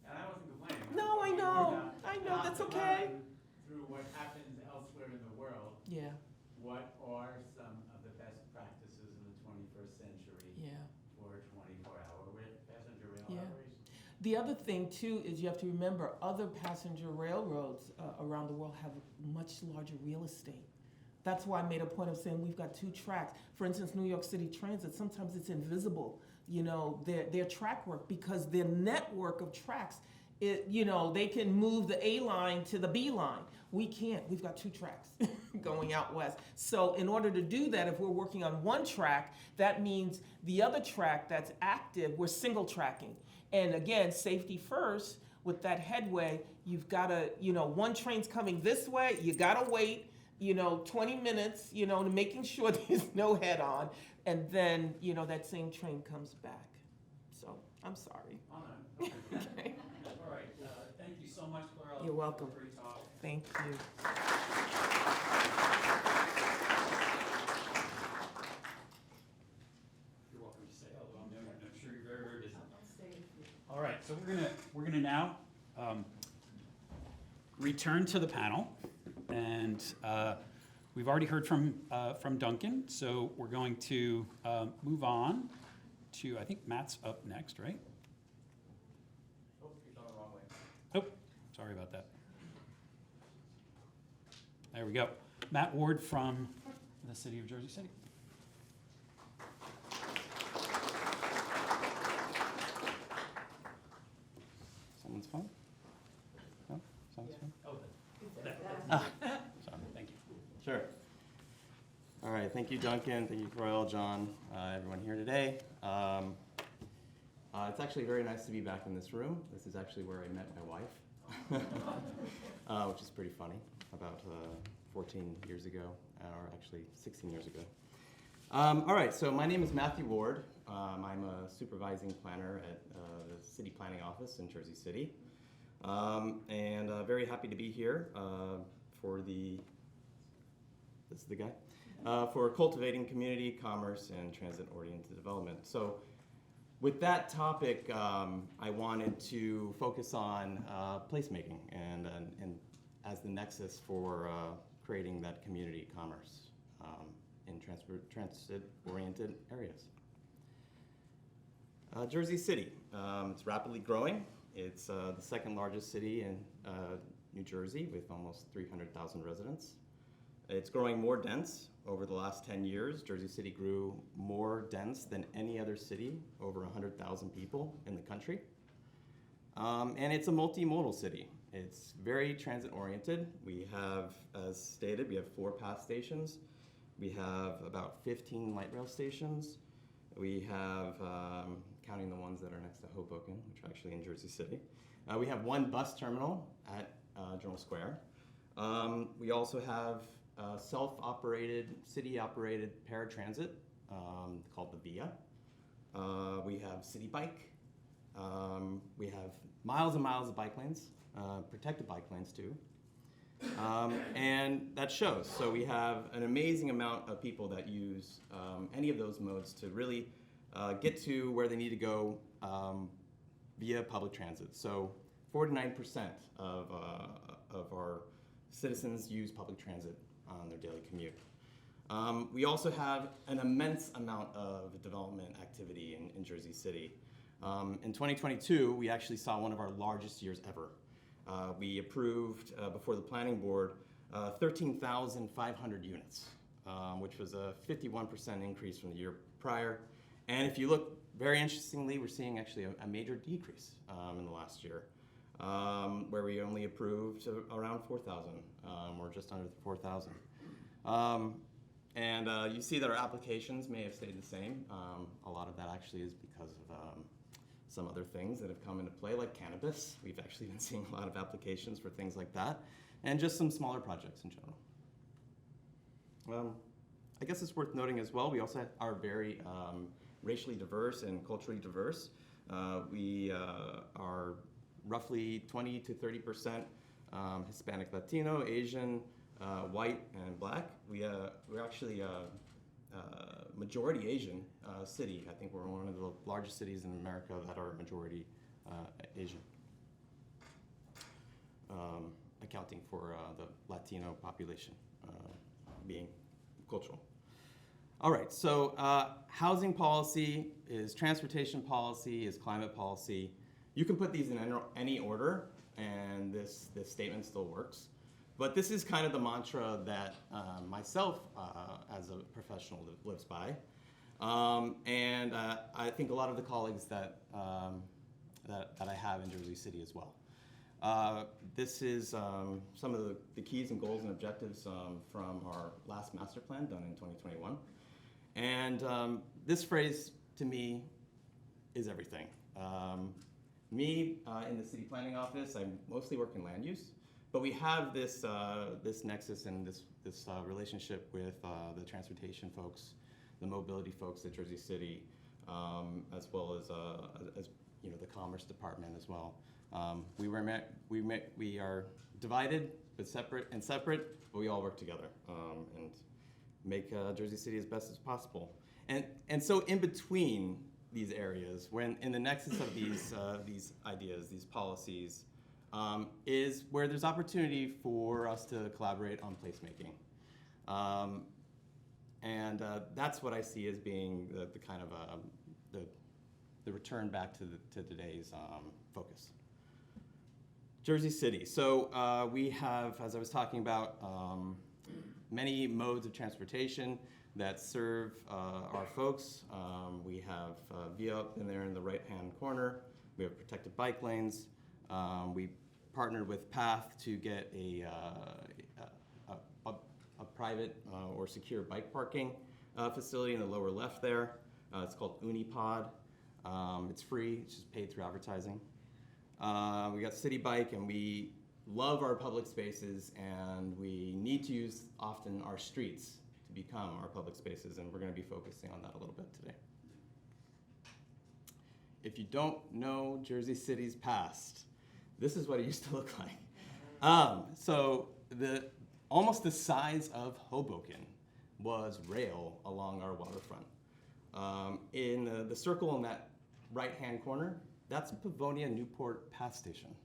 And I wasn't complaining. No, I know, that's okay. Through what happens elsewhere in the world, Yeah, what are some of the best practices in the 21st century yeah. for 24-hour passenger rail Yeah. operations? The other thing too is you have to remember other passenger railroads around the world have much larger real estate. That's why I made a point of saying we've got 2 tracks. For instance, New York City Transit, sometimes it's invisible, their track work, because their network of tracks, they can move the A line to the B line. We can't. We've got 2 tracks going out west. So in order to do that, if we're working on 1 track, that means the other track that's active, we're single tracking. And again, safety first. With that headway, you've got to, 1 train's coming this way, you got to wait, 20 minutes, to making sure there's no head on. and then, you know, that same train comes back. So, I'm sorry. Oh, no. Okay. All right, thank you so much, Clarelle. You're welcome. Great talk. Thank you. You're welcome to stay, although I'm sure you're very, very busy. All right, so we're gonna now return to the panel, and we've already heard from Duncan, so we're going to move on to, I think Matt's up next, right? Oh, you're going the wrong way. Oh, sorry about that. There we go. Matt Ward from the city of Jersey City. Someone's phone? No? Someone's phone? Oh, sorry, thank you. Sure. All right, thank you, Duncan. Thank you, Clarelle, John, everyone here today. It's actually very nice to be back in this room. This is actually where I met my wife, which is pretty funny, about 14 years ago, or actually 16 years ago. All right, so my name is Matthew Ward. I'm a supervising planner at the City Planning Office in Jersey City. And very happy to be here for this is the guy, for Cultivating Community, Commerce, and Transit-Oriented Development. So with that topic, I wanted to focus on placemaking and as the nexus for creating that community commerce in transit-oriented areas. Jersey City, it's rapidly growing. It's the second largest city in New Jersey with almost 300,000 residents. It's growing more dense. Over the last 10 years, Jersey City grew more dense than any other city, over 100,000 people in the country. And it's a multimodal city. It's very transit-oriented. We have, as stated, we have 4 PATH stations. We have about 15 light rail stations. We have, counting the ones that are next to Hoboken, which are actually in Jersey City. We have 1 bus terminal at Journal Square. We also have self-operated, city-operated paratransit called the VIA. We have City Bike. We have miles and miles of bike lanes, protected bike lanes too. And that shows. So we have an amazing amount of people that use any of those modes to really get to where they need to go via public transit. So 49% of our citizens use public transit on their daily commute. We also have an immense amount of development activity in Jersey City. In 2022, we actually saw one of our largest years ever. We approved, before the planning board, 13,500 units, which was a 51% increase from the year prior. And if you look, very interestingly, we're seeing actually a major decrease in the last year, where we only approved around 4,000, or just under 4,000. And you see that our applications may have stayed the same. A lot of that actually is because of some other things that have come into play, like cannabis. We've actually been seeing a lot of applications for things like that, and just some smaller projects in general. I guess it's worth noting as well, we also are very racially diverse and culturally diverse. We are roughly 20 to 30% Hispanic, Latino, Asian, white, and black. We're actually majority Asian city. I think we're one of the largest cities in America that are majority Asian, accounting for the Latino population being cultural. All right, so housing policy is transportation policy, is climate policy. You can put these in any order, and this statement still works. But this is kind of the mantra that myself, as a professional, lives by. And I think a lot of the colleagues that I have in Jersey City as well. This is some of the keys and goals and objectives from our last master plan done in 2021. And this phrase, to me, is everything. Me, in the city planning office, I mostly work in land use, but we have this nexus and this relationship with the transportation folks the mobility folks at Jersey City, as well as the Commerce Department as well. We are divided but separate, but we all work together and make Jersey City as best as possible. And so in between these areas, when in the nexus of these ideas, these policies, is where there's opportunity for us to collaborate on placemaking. And that's what I see as being the kind of the return back to today's focus. Jersey City. So we have, as I was talking about, many modes of transportation that serve our folks. We have VIA up in there in the right-hand corner. We have protected bike lanes. We partnered with PATH to get a private or secure bike parking facility in the lower left there. It's called Unipod. It's free, it's just paid through advertising. We got City Bike, and we love our public spaces, and we need to use often our streets to become our public spaces, and we're going to be focusing on that a little bit today. If you don't know Jersey City's past, this is what it used to look like. So almost the size of Hoboken was rail along our waterfront. In the circle in that right-hand corner, that's Pavonia Newport PATH Station.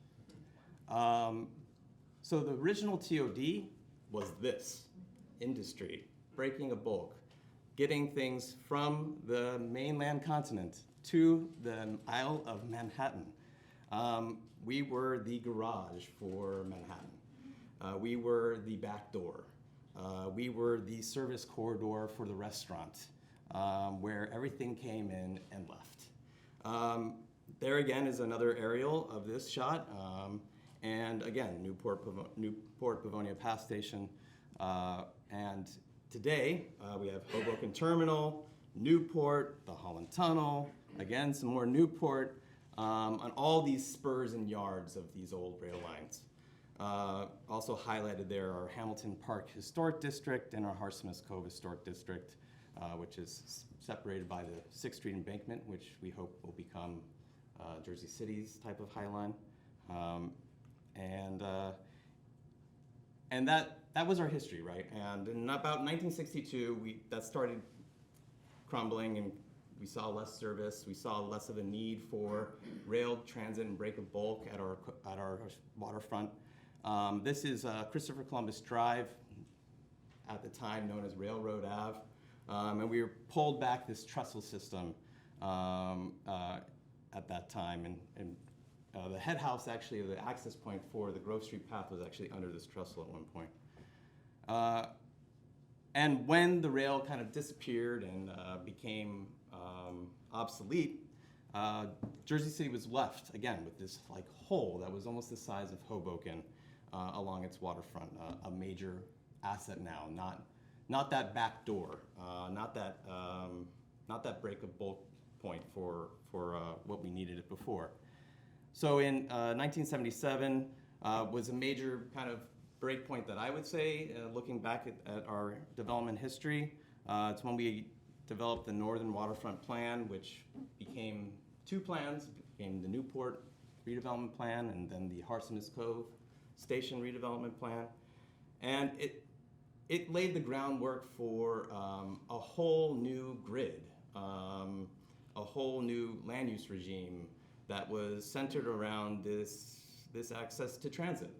So the original TOD was this: industry, breaking a bulk, getting things from the mainland continent to the Isle of Manhattan. We were the garage for Manhattan. We were the back door. We were the service corridor for the restaurant, where everything came in and left. There again is another aerial of this shot. And again, Newport Pavonia PATH Station. And today, we have Hoboken Terminal, Newport, the Holland Tunnel, again, some more Newport, on all these spurs and yards of these old rail lines. Also highlighted there are Hamilton Park Historic District and our Harsmith Cove Historic District, which is separated by the 6th Street embankment, which we hope will become Jersey City's type of High Line. And that was our history, right? And in about 1962, that started crumbling, and we saw less service. We saw less of a need for rail transit and break of bulk at our waterfront. This is Christopher Columbus Drive, at the time known as Railroad Ave. And we were pulled back this trestle system at that time. And the head house, actually, the access point for the Grove Street path was actually under this trestle at one point. And when the rail kind of disappeared and became obsolete, Jersey City was left, again, with this hole that was almost the size of Hoboken along its waterfront, a major asset now, not that back door, not that break of bulk point for what we needed it before. So in 1977 was a major kind of break point that I would say, looking back at our development history. It's when we developed the Northern Waterfront Plan, which became two plans. It became the Newport redevelopment plan and then the Harsmith Cove Station redevelopment plan. And it laid the groundwork for a whole new grid, a whole new land use regime that was centered around this access to transit.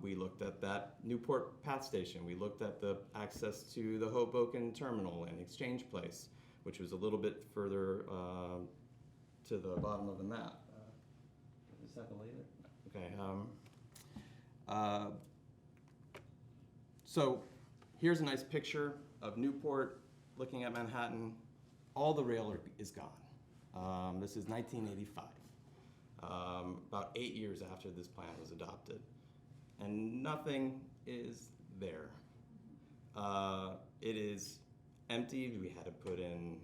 We looked at that Newport PATH Station. We looked at the access to the Hoboken Terminal and Exchange Place, which was a little bit further to the bottom of the map. Is that the later? Okay. So here's a nice picture of Newport looking at Manhattan. All the rail is gone. This is 1985, about 8 years after this plan was adopted. And nothing is there. It is empty. We had to put in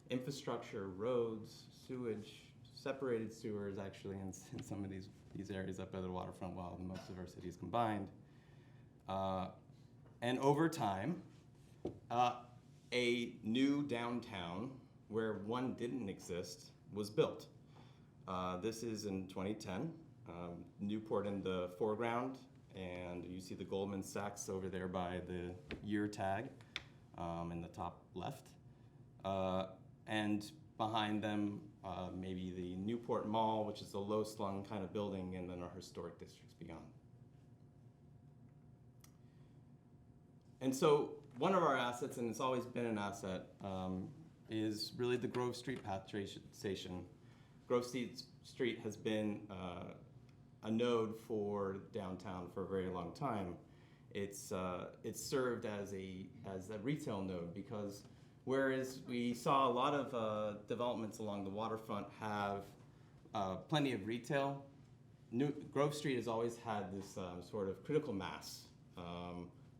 infrastructure, roads, sewage, separated sewers actually in some of these areas up by the waterfront while most of our cities combined. And over time, a new downtown where one didn't exist was built. This is in 2010. Newport in the foreground, and you see the Goldman Sachs over there by the year tag in the top left. And behind them, maybe the Newport Mall, which is a low-slung kind of building, and then our historic districts beyond. And so one of our assets, and it's always been an asset, is really the Grove Street PATH station. Grove Street has been a node for downtown for a very long time. It's served as a retail node because whereas we saw a lot of developments along the waterfront have plenty of retail, Grove Street has always had this sort of critical mass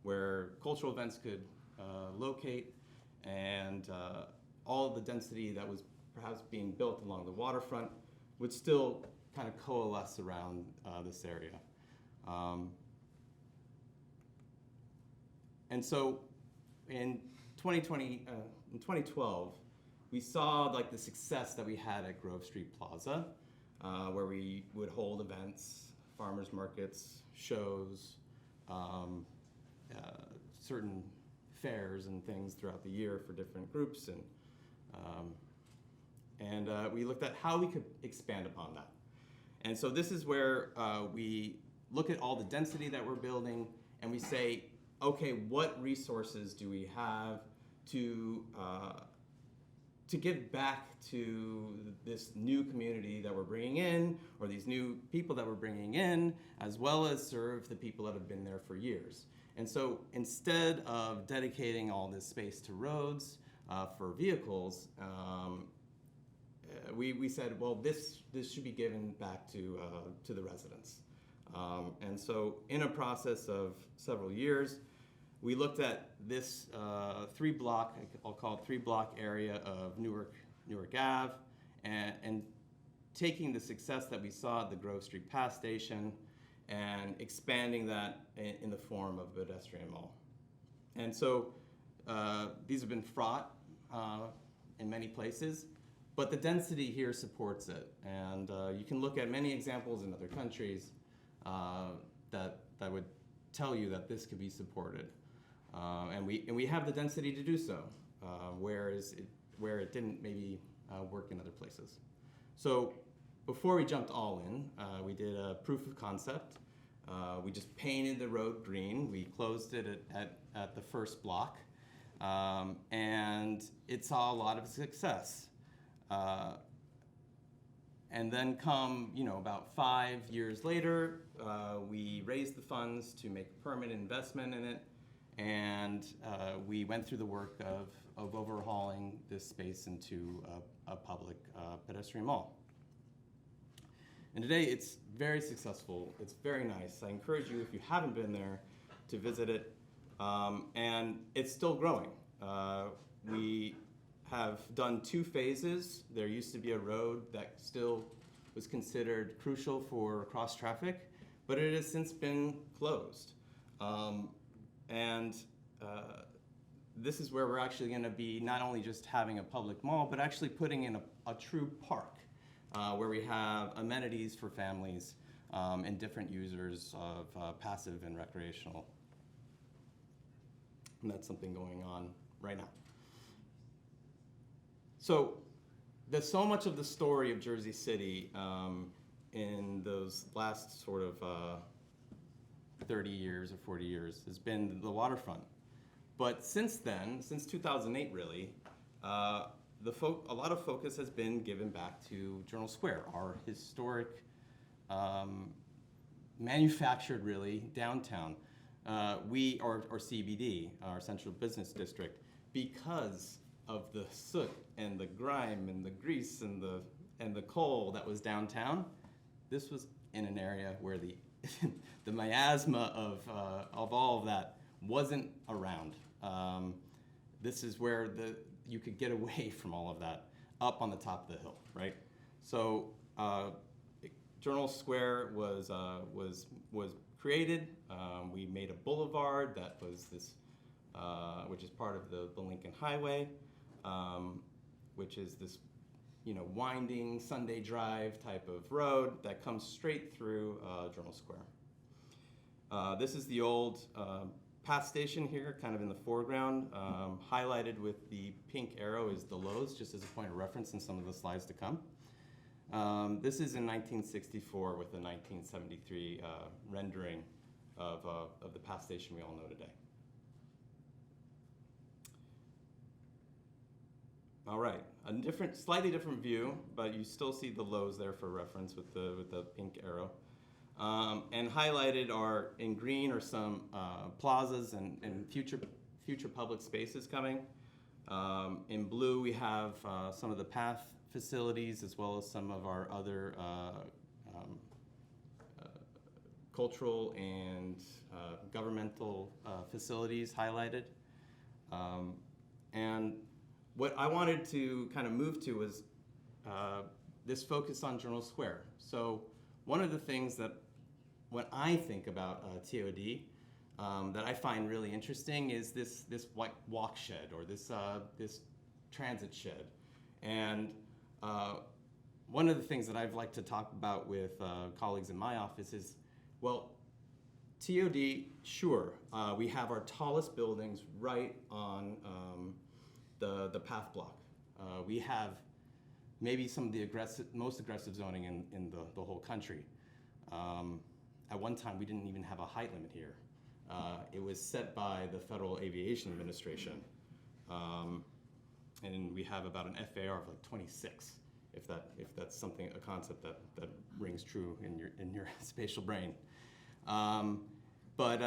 where cultural events could locate, and all the density that was perhaps being built along the waterfront would still kind of coalesce around this area. And so in 2012, we saw like the success that we had at Grove Street Plaza, where we would hold events, farmers markets, shows, certain fairs and things throughout the year for different groups, and we looked at how we could expand upon that. And so this is where we look at all the density that we're building, and we say, okay, what resources do we have to give back to this new community that we're bringing in, or these new people that we're bringing in, as well as serve the people that have been there for years. And so instead of dedicating all this space to roads for vehicles, we said, well, this should be given back to the residents. And so in a process of several years, we looked at this I'll call it three-block area of Newark Ave, and taking the success that we saw at the Grove Street PATH station and expanding that in the form of a pedestrian mall. And so these have been fraught in many places, but the density here supports it. And you can look at many examples in other countries that would tell you that this could be supported. And we have the density to do so, where it didn't maybe work in other places. So before we jumped all in, we did a proof of concept. We just painted the road green. We closed it at the first block, and it saw a lot of success. And then about 5 years later, we raised the funds to make a permanent investment in it, and we went through the work of overhauling this space into a public pedestrian mall. And today it's very successful. It's very nice. I encourage you, if you haven't been there, to visit it. And it's still growing. We have done 2 phases. There used to be a road that still was considered crucial for cross traffic, but it has since been closed. This is where we're actually going to be not only just having a public mall, but actually putting in a true park where we have amenities for families and different users of passive and recreational. And that's something going on right now. So there's so much of the story of Jersey City in those last sort of 30 years or 40 years has been the waterfront. But since then, since 2008 really, a lot of focus has been given back to Journal Square, our historic, manufactured really downtown. Or CBD, our central business district, because of the soot and the grime and the grease and the coal that was downtown. This was in an area where the the miasma of all of that wasn't around. This is where you could get away from all of that, up on the top of the hill, right? So Journal Square was created. We made a boulevard that was this which is part of the Lincoln Highway, which is this winding Sunday drive type of road that comes straight through Journal Square. This is the old PATH station here, kind of in the foreground. Highlighted with the pink arrow is the Lowe's, just as a point of reference in some of the slides to come. This is in 1964 with a 1973 rendering of the PATH station we all know today. All right, slightly different view, but you still see the Lowe's there for reference with the pink arrow. And highlighted are, in green, are some plazas and future public spaces coming. In blue, we have some of the PATH facilities, as well as some of our other cultural and governmental facilities highlighted. And what I wanted to kind of move to was this focus on Journal Square. So one of the things that when I think about TOD that I find really interesting is this white walk shed, or this transit shed. And one of the things that I've liked to talk about with colleagues in my office is, well, TOD, sure, we have our tallest buildings right on the PATH block. We have maybe some of the most aggressive zoning in the whole country. At one time, we didn't even have a height limit here. It was set by the Federal Aviation Administration. And we have about an FAR of like 26, if that's a concept that rings true in your spatial brain. But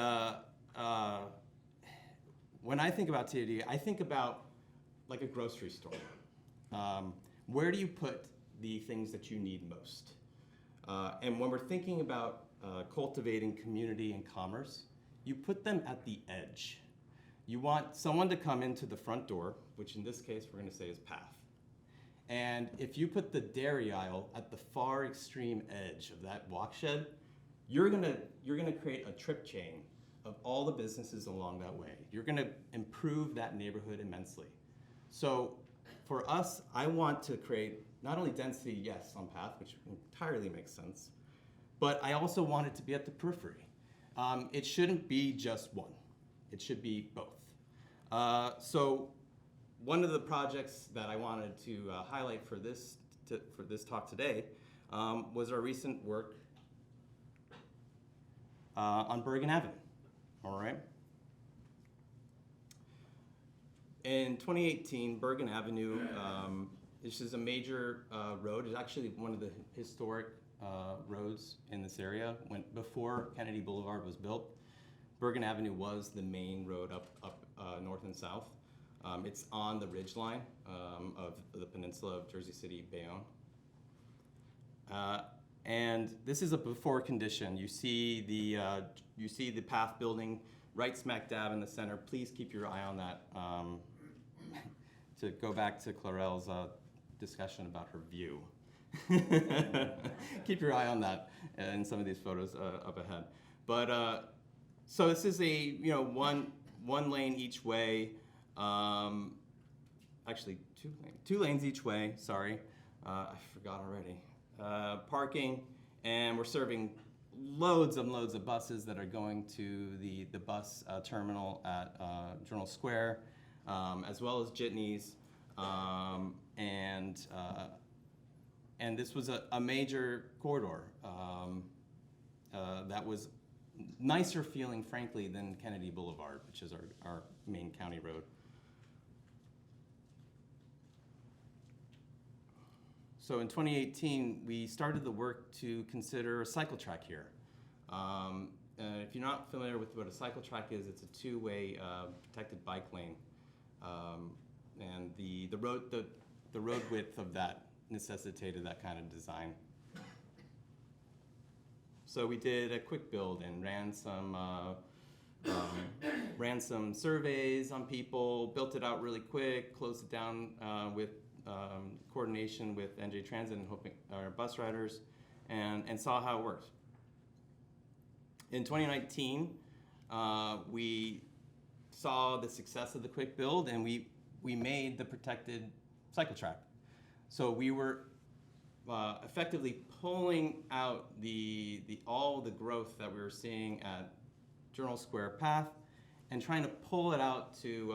when I think about TOD, I think about like a grocery store. Where do you put the things that you need most? And when we're thinking about cultivating community and commerce, you put them at the edge. You want someone to come into the front door, which in this case we're going to say is PATH. And if you put the dairy aisle at the far extreme edge of that walk shed, you're gonna create a trip chain of all the businesses along that way. You're gonna improve that neighborhood immensely. So for us, I want to create not only density, yes, on PATH, which entirely makes sense, but I also want it to be at the periphery. It shouldn't be just one. It should be both. So one of the projects that I wanted to highlight for this talk today was our recent work on Bergen Avenue, all right? In 2018, Bergen Avenue, this is a major road. It's actually one of the historic roads in this area. Before Kennedy Boulevard was built, Bergen Avenue was the main road up north and south. It's on the ridge line of the peninsula of Jersey City, Bayonne. And this is a before condition. You see the PATH building right smack dab in the center. Please keep your eye on that. To go back to Clarelle's discussion about her view. Keep your eye on that in some of these photos up ahead. But so this is a one lane each way. Actually, two lanes each way. Sorry, I forgot already. Parking, and we're serving loads and loads of buses that are going to the bus terminal at Journal Square, as well as jitneys, and this was a major corridor that was nicer feeling, frankly, than Kennedy Boulevard, which is our main county road. So in 2018, we started the work to consider a cycle track here. If you're not familiar with what a cycle track is, it's a two-way protected bike lane. And the road width of that necessitated that kind of design. So we did a quick build and ran some surveys on people, built it out really quick, closed it down with coordination with NJ Transit and our bus riders, and saw how it worked. In 2019, we saw the success of the quick build, and we made the protected cycle track. So we were effectively pulling out all the growth that we were seeing at Journal Square PATH and trying to pull it out to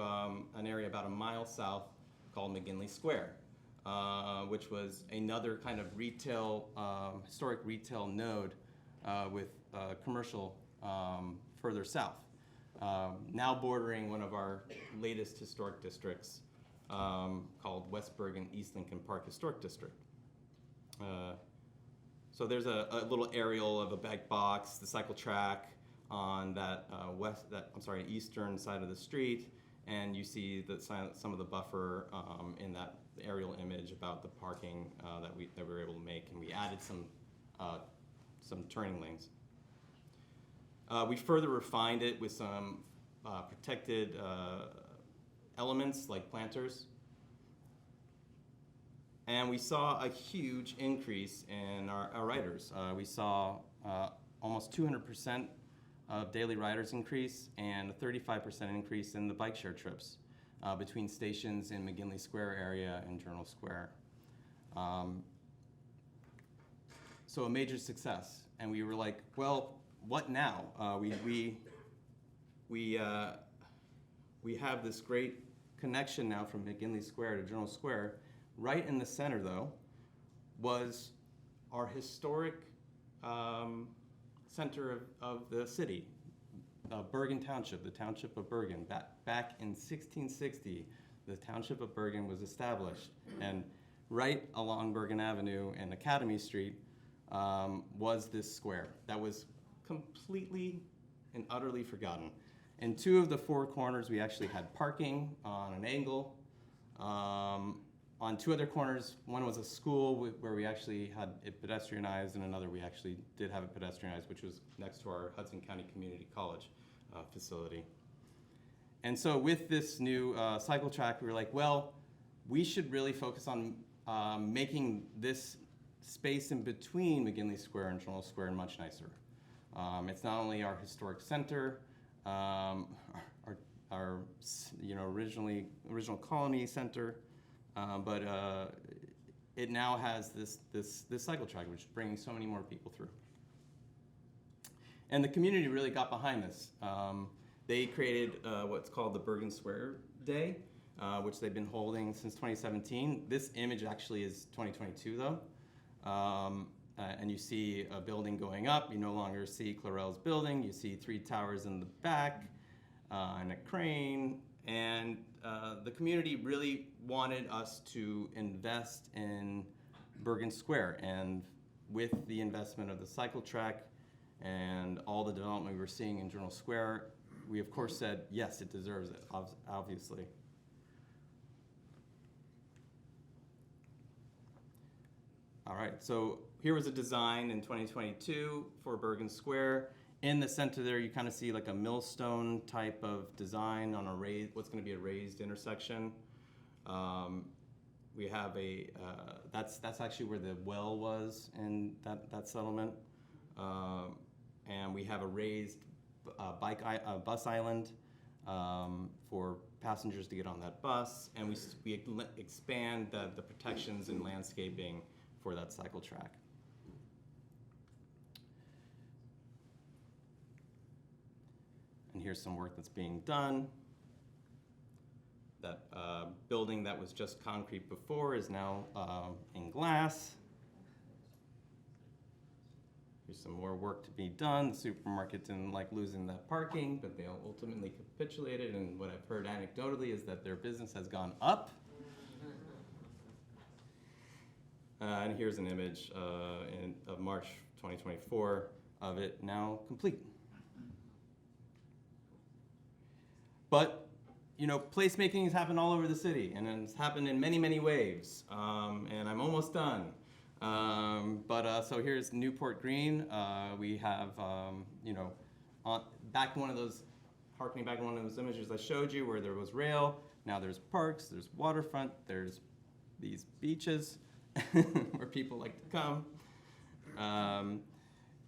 an area about a mile south called McGinley Square, which was another kind of retail, historic retail node with commercial further south, now bordering one of our latest historic districts called West Bergen East Lincoln Park Historic District. So there's a little aerial of a back box, the cycle track on that eastern side of the street, and you see some of the buffer in that aerial image about the parking that we were able to make, and we added some turning lanes. We further refined it with some protected elements like planters. And we saw a huge increase in our riders. We saw almost 200% of daily riders increase and a 35% increase in the bike share trips between stations in McGinley Square area and Journal Square. So a major success. And we were like, well, what now? We have this great connection now from McGinley Square to Journal Square. Right in the center, though, was our historic center of the city, Bergen Township, the Township of Bergen. Back in 1660, the Township of Bergen was established. And right along Bergen Avenue and Academy Street was this square that was completely and utterly forgotten. In 2 of the 4 corners, we actually had parking on an angle. On 2 other corners, one was a school where we actually had it pedestrianized, and another we actually did have it pedestrianized, which was next to our Hudson County Community College facility. And so with this new cycle track, we were like, well, we should really focus on making this space in between McGinley Square and Journal Square much nicer. It's not only our historic center, our original colony center, but it now has this cycle track, which is bringing so many more people through. And the community really got behind this. They created what's called the Bergen Square Day, which they've been holding since 2017. This image actually is 2022, though. And you see a building going up. You no longer see Clarelle's building. You see 3 towers in the back and a crane. And the community really wanted us to invest in Bergen Square. And with the investment of the cycle track and all the development we were seeing in Journal Square, we of course said, yes, it deserves it, obviously. All right, so here was a design in 2022 for Bergen Square. In the center there, you kind of see like a millstone type of design on what's going to be a raised intersection. We have that's actually where the well was in that settlement. And we have a raised bus island for passengers to get on that bus. And we expand the protections and landscaping for that cycle track. And here's some work that's being done. That building that was just concrete before is now in glass. There's some more work to be done. The supermarket didn't like losing that parking, but they ultimately capitulated, and what I've heard anecdotally is that their business has gone up. And here's an image of March 2024 of it now complete. But, you know, placemaking has happened all over the city, and it's happened in many, many waves. And I'm almost done. So here's Newport Green. We have, back in one of those, harkening back to one of those images I showed you where there was rail. Now there's parks, there's waterfront, there's these beaches where people like to come.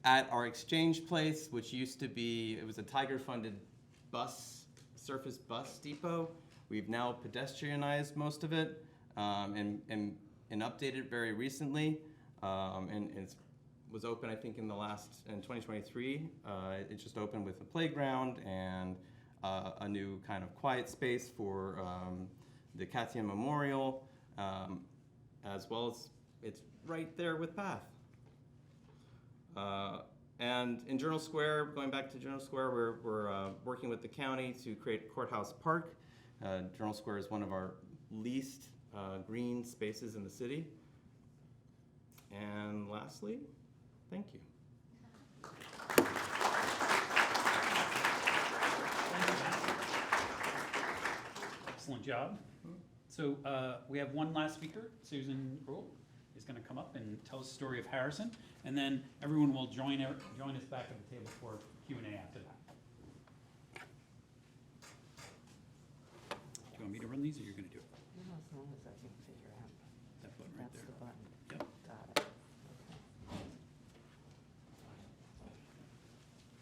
At our exchange place, which used to be, it was a Tiger-funded bus surface bus depot. We've now pedestrianized most of it and updated very recently. And it was open, I think, in 2023. It just opened with a playground and a new kind of quiet space for the Kisia Memorial, as well as it's right there with PATH. And in Journal Square, going back to Journal Square, we're working with the county to create Courthouse Park. Journal Square is one of our least green spaces in the city. And lastly, thank you. Excellent job. So we have one last speaker. Susan Gruhl is going to come up and tell us the story of Harrison, and then everyone will join us back at the table for Q&A after that. Do you want me to run these, or you're going to do it? No, as long as I can figure out. That button right That's there. the button. Yep. Got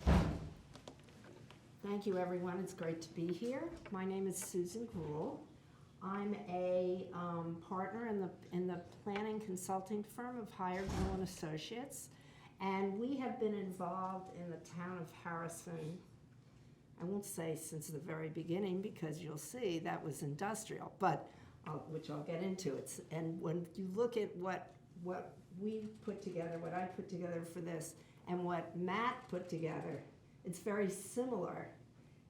it. Thank you, everyone. It's great to be here. My name is Susan Gruhl. I'm a partner in the planning consulting firm of Higher Gruhl & Associates, and we have been involved in the town of Harrison, I won't say since the very beginning, because you'll see that was industrial, but which I'll get into. And when you look at what we put together, what I put together for this, and what Matt put together, it's very similar,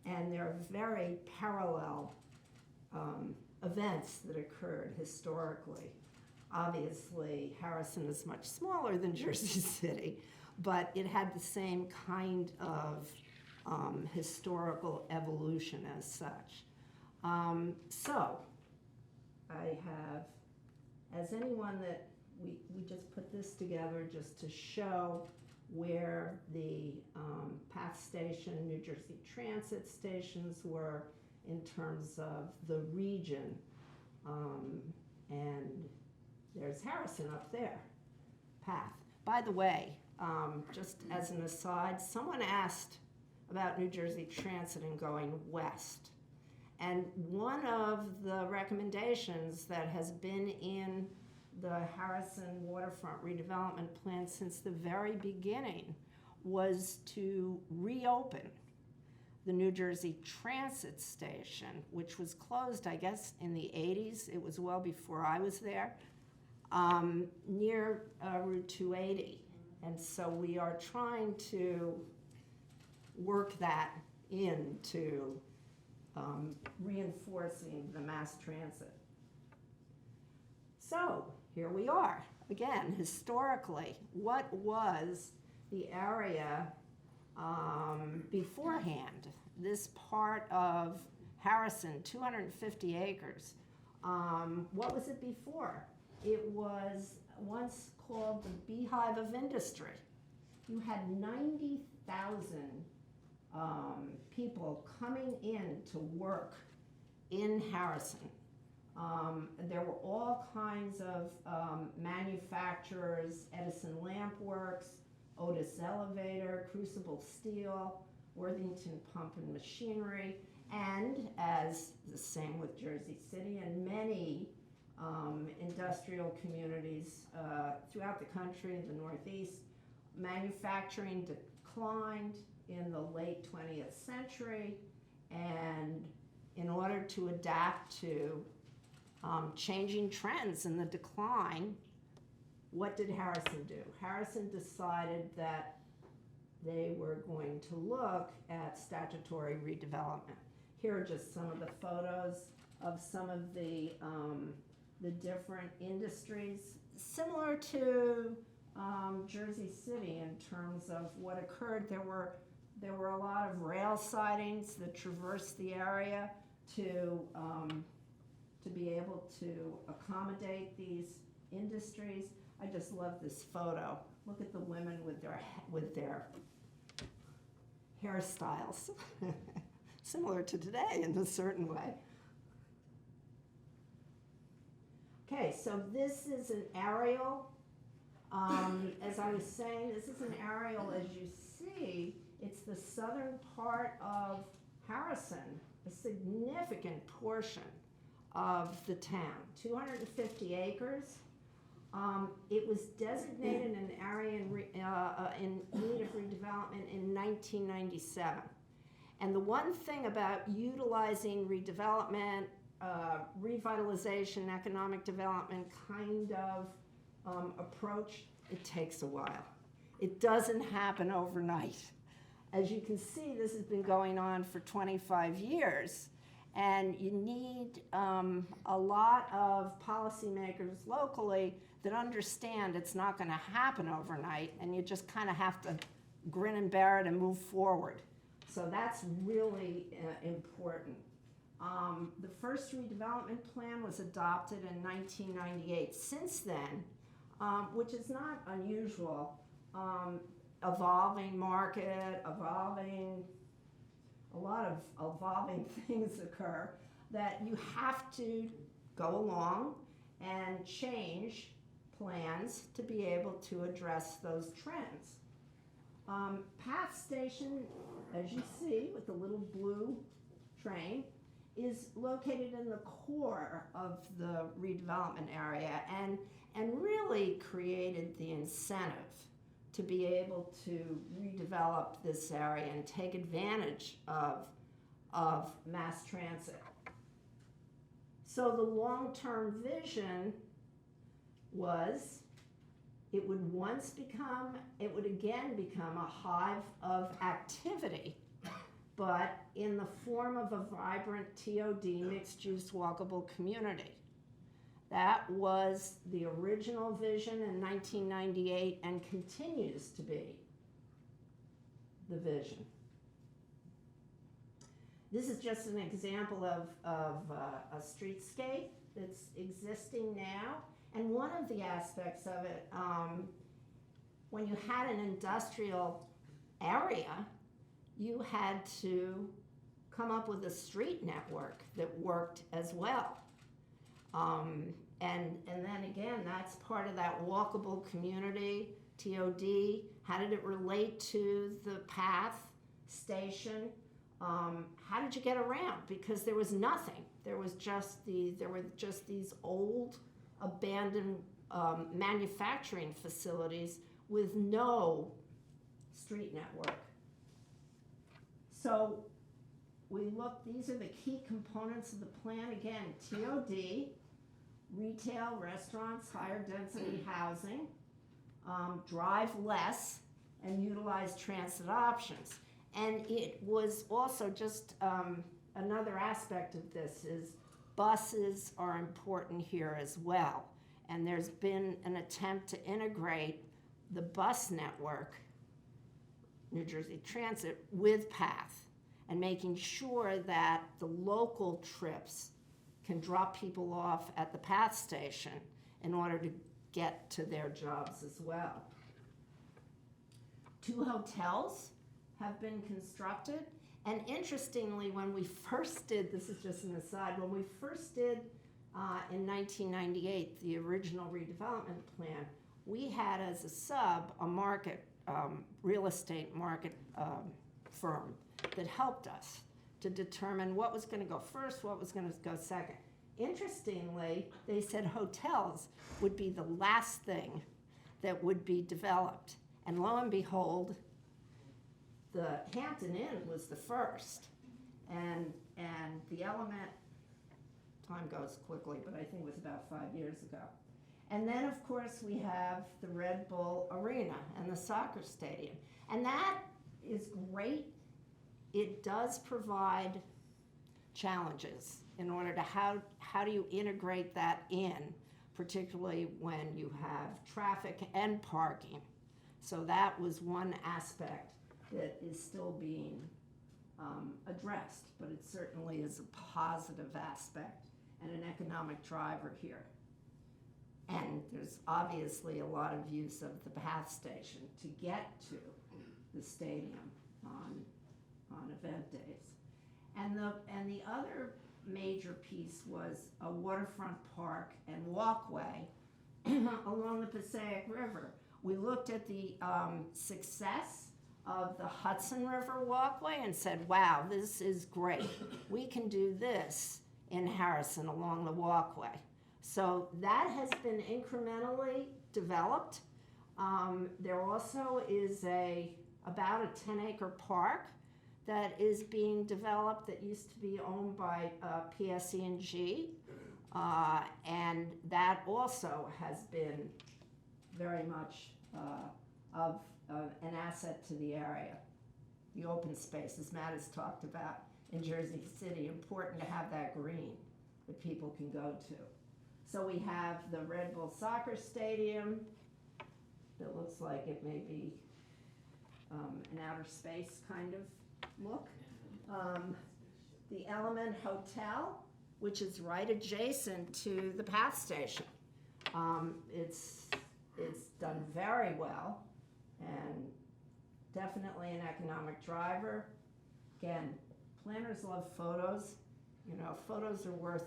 and they're very parallel events that occurred historically. Obviously, Harrison is much smaller than Jersey City, but it had the same kind of historical evolution as such. So, I have, as anyone that we just put this together just to show where the PATH station, New Jersey Transit stations were in terms of the region. And there's Harrison up there, PATH. By the way, just as an aside, someone asked about New Jersey Transit and going west. And one of the recommendations that has been in the Harrison Waterfront redevelopment plan since the very beginning was to reopen the New Jersey Transit Station, which was closed, I guess, in the 80s. It was well before I was there, near Route 280. And so we are trying to work that into reinforcing the mass transit. So here we are. Again, historically, what was the area beforehand? This part of Harrison, 250 acres. What was it before? It was once called the Beehive of Industry. You had 90,000 people coming in to work in Harrison. There were all kinds of manufacturers, Edison Lamp Works, Otis Elevator, Crucible Steel, Worthington Pump and Machinery, and as the same with Jersey City and many industrial communities throughout the country, the Northeast. Manufacturing declined in the late 20th century, and in order to adapt to changing trends in the decline, what did Harrison do? Harrison decided that they were going to look at statutory redevelopment. Here are just some of the photos of some of the different industries, similar to Jersey City in terms of what occurred. There were a lot of rail sidings that traversed the area to be able to accommodate these industries. I just love this photo. Look at the women with their hairstyles, similar to today in a certain way. Okay, so this is an aerial. As I was saying, this is an aerial. As you see, it's the southern part of Harrison a significant portion of the town, 250 acres. It was designated an area in need of redevelopment in 1997. And the one thing about utilizing redevelopment, revitalization, economic development kind of approach, it takes a while. It doesn't happen overnight. As you can see, this has been going on for 25 years, and you need a lot of policymakers locally that understand it's not going to happen overnight, and you just kind of have to grin and bear it and move forward. So that's really important. The first redevelopment plan was adopted in 1998. Since then, which is not unusual, evolving market, a lot of evolving things occur that you have to go along and change plans to be able to address those trends. PATH Station, as you see with the little blue train, is located in the core of the redevelopment area and really created the incentive to be able to redevelop this area and take advantage of mass transit. So the long-term vision was it would again become a hive of activity, but in the form of a vibrant TOD, mixed-use walkable community. That was the original vision in 1998 and continues to be the vision. This is just an example of a streetscape that's existing now. And one of the aspects of it, when you had an industrial area, you had to come up with a street network that worked as well. And then again, that's part of that walkable community, TOD. How did it relate to the PATH station? How did you get around? Because there was nothing. There were just these old, abandoned manufacturing facilities with no street network. So these are the key components of the plan. Again, TOD, retail, restaurants, higher density housing, drive less, and utilize transit options. And it was also just another aspect of this is buses are important here as well. And there's been an attempt to integrate the bus network, New Jersey Transit, with PATH, and making sure that the local trips can drop people off at the PATH station in order to get to their jobs as well. 2 hotels have been constructed, and interestingly, when we first did, this is just an aside, when we first did in 1998 the original redevelopment plan, we had as a sub a market, real estate market firm that helped us to determine what was going to go first, what was going to go second. Interestingly, they said hotels would be the last thing that would be developed. And lo and behold, the Hampton Inn was the first. And the Element, time goes quickly, but I think it was about 5 years ago. And then, of course, we have the Red Bull Arena and the soccer stadium. And that is great. It does provide challenges in order to how do you integrate that in, particularly when you have traffic and parking. So that was one aspect that is still being addressed, but it certainly is a positive aspect and an economic driver here. And there's obviously a lot of use of the PATH station to get to the stadium on event days. And the other major piece was a waterfront park and walkway along the Passaic River. We looked at the success of the Hudson River Walkway and said, wow, this is great. We can do this in Harrison along the walkway. So that has been incrementally developed. There also is about a 10-acre park that is being developed that used to be owned by PSE&G. And that also has been very much of an asset to the area. The open space, as Matt has talked about in Jersey City, important to have that green that people can go to. So we have the Red Bull Soccer Stadium that looks like it may be an outer space kind of look. The Element Hotel, which is right adjacent to the PATH station. It's done very well and definitely an economic driver. Again, planners love photos. You know, photos are worth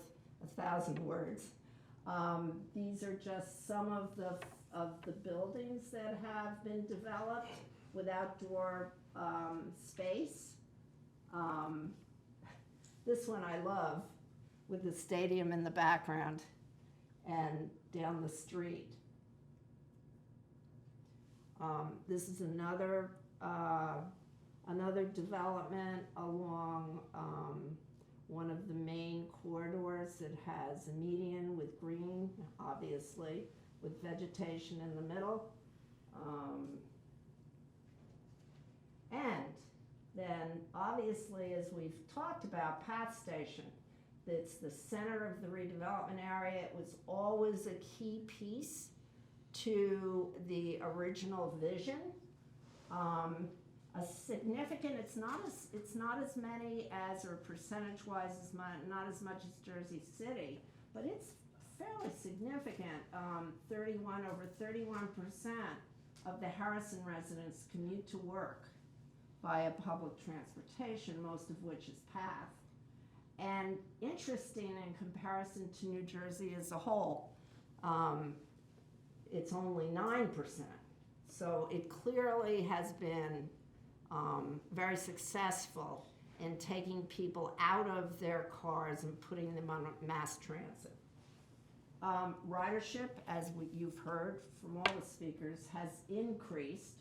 1,000 words. These are just some of the buildings that have been developed with outdoor space. This one I love, with the stadium in the background and down the street. This is another development along one of the main corridors that has a median with green, obviously, with vegetation in the middle. And then, obviously, as we've talked about, PATH Station, it's the center of the redevelopment area. It was always a key piece to the original vision. A significant, it's not as many as, or percentage-wise, not as much as Jersey City, but it's fairly significant. Over 31% of the Harrison residents commute to work via public transportation, most of which is PATH. And interesting in comparison to New Jersey as a whole, it's only 9%. So it clearly has been very successful in taking people out of their cars and putting them on mass transit. Ridership, as you've heard from all the speakers, has increased.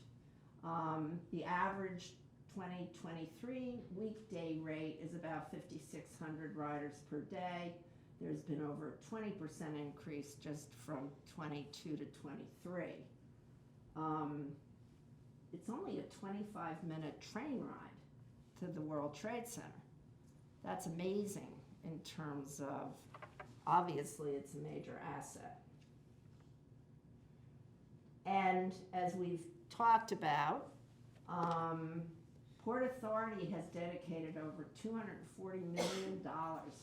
The average 2023 weekday rate is about 5,600 riders per day. There's been over a 20% increase just from 22 to 23. It's only a 25-minute train ride to the World Trade Center. That's amazing in terms of, obviously, it's a major asset. And as we've talked about, Port Authority has dedicated over $240 million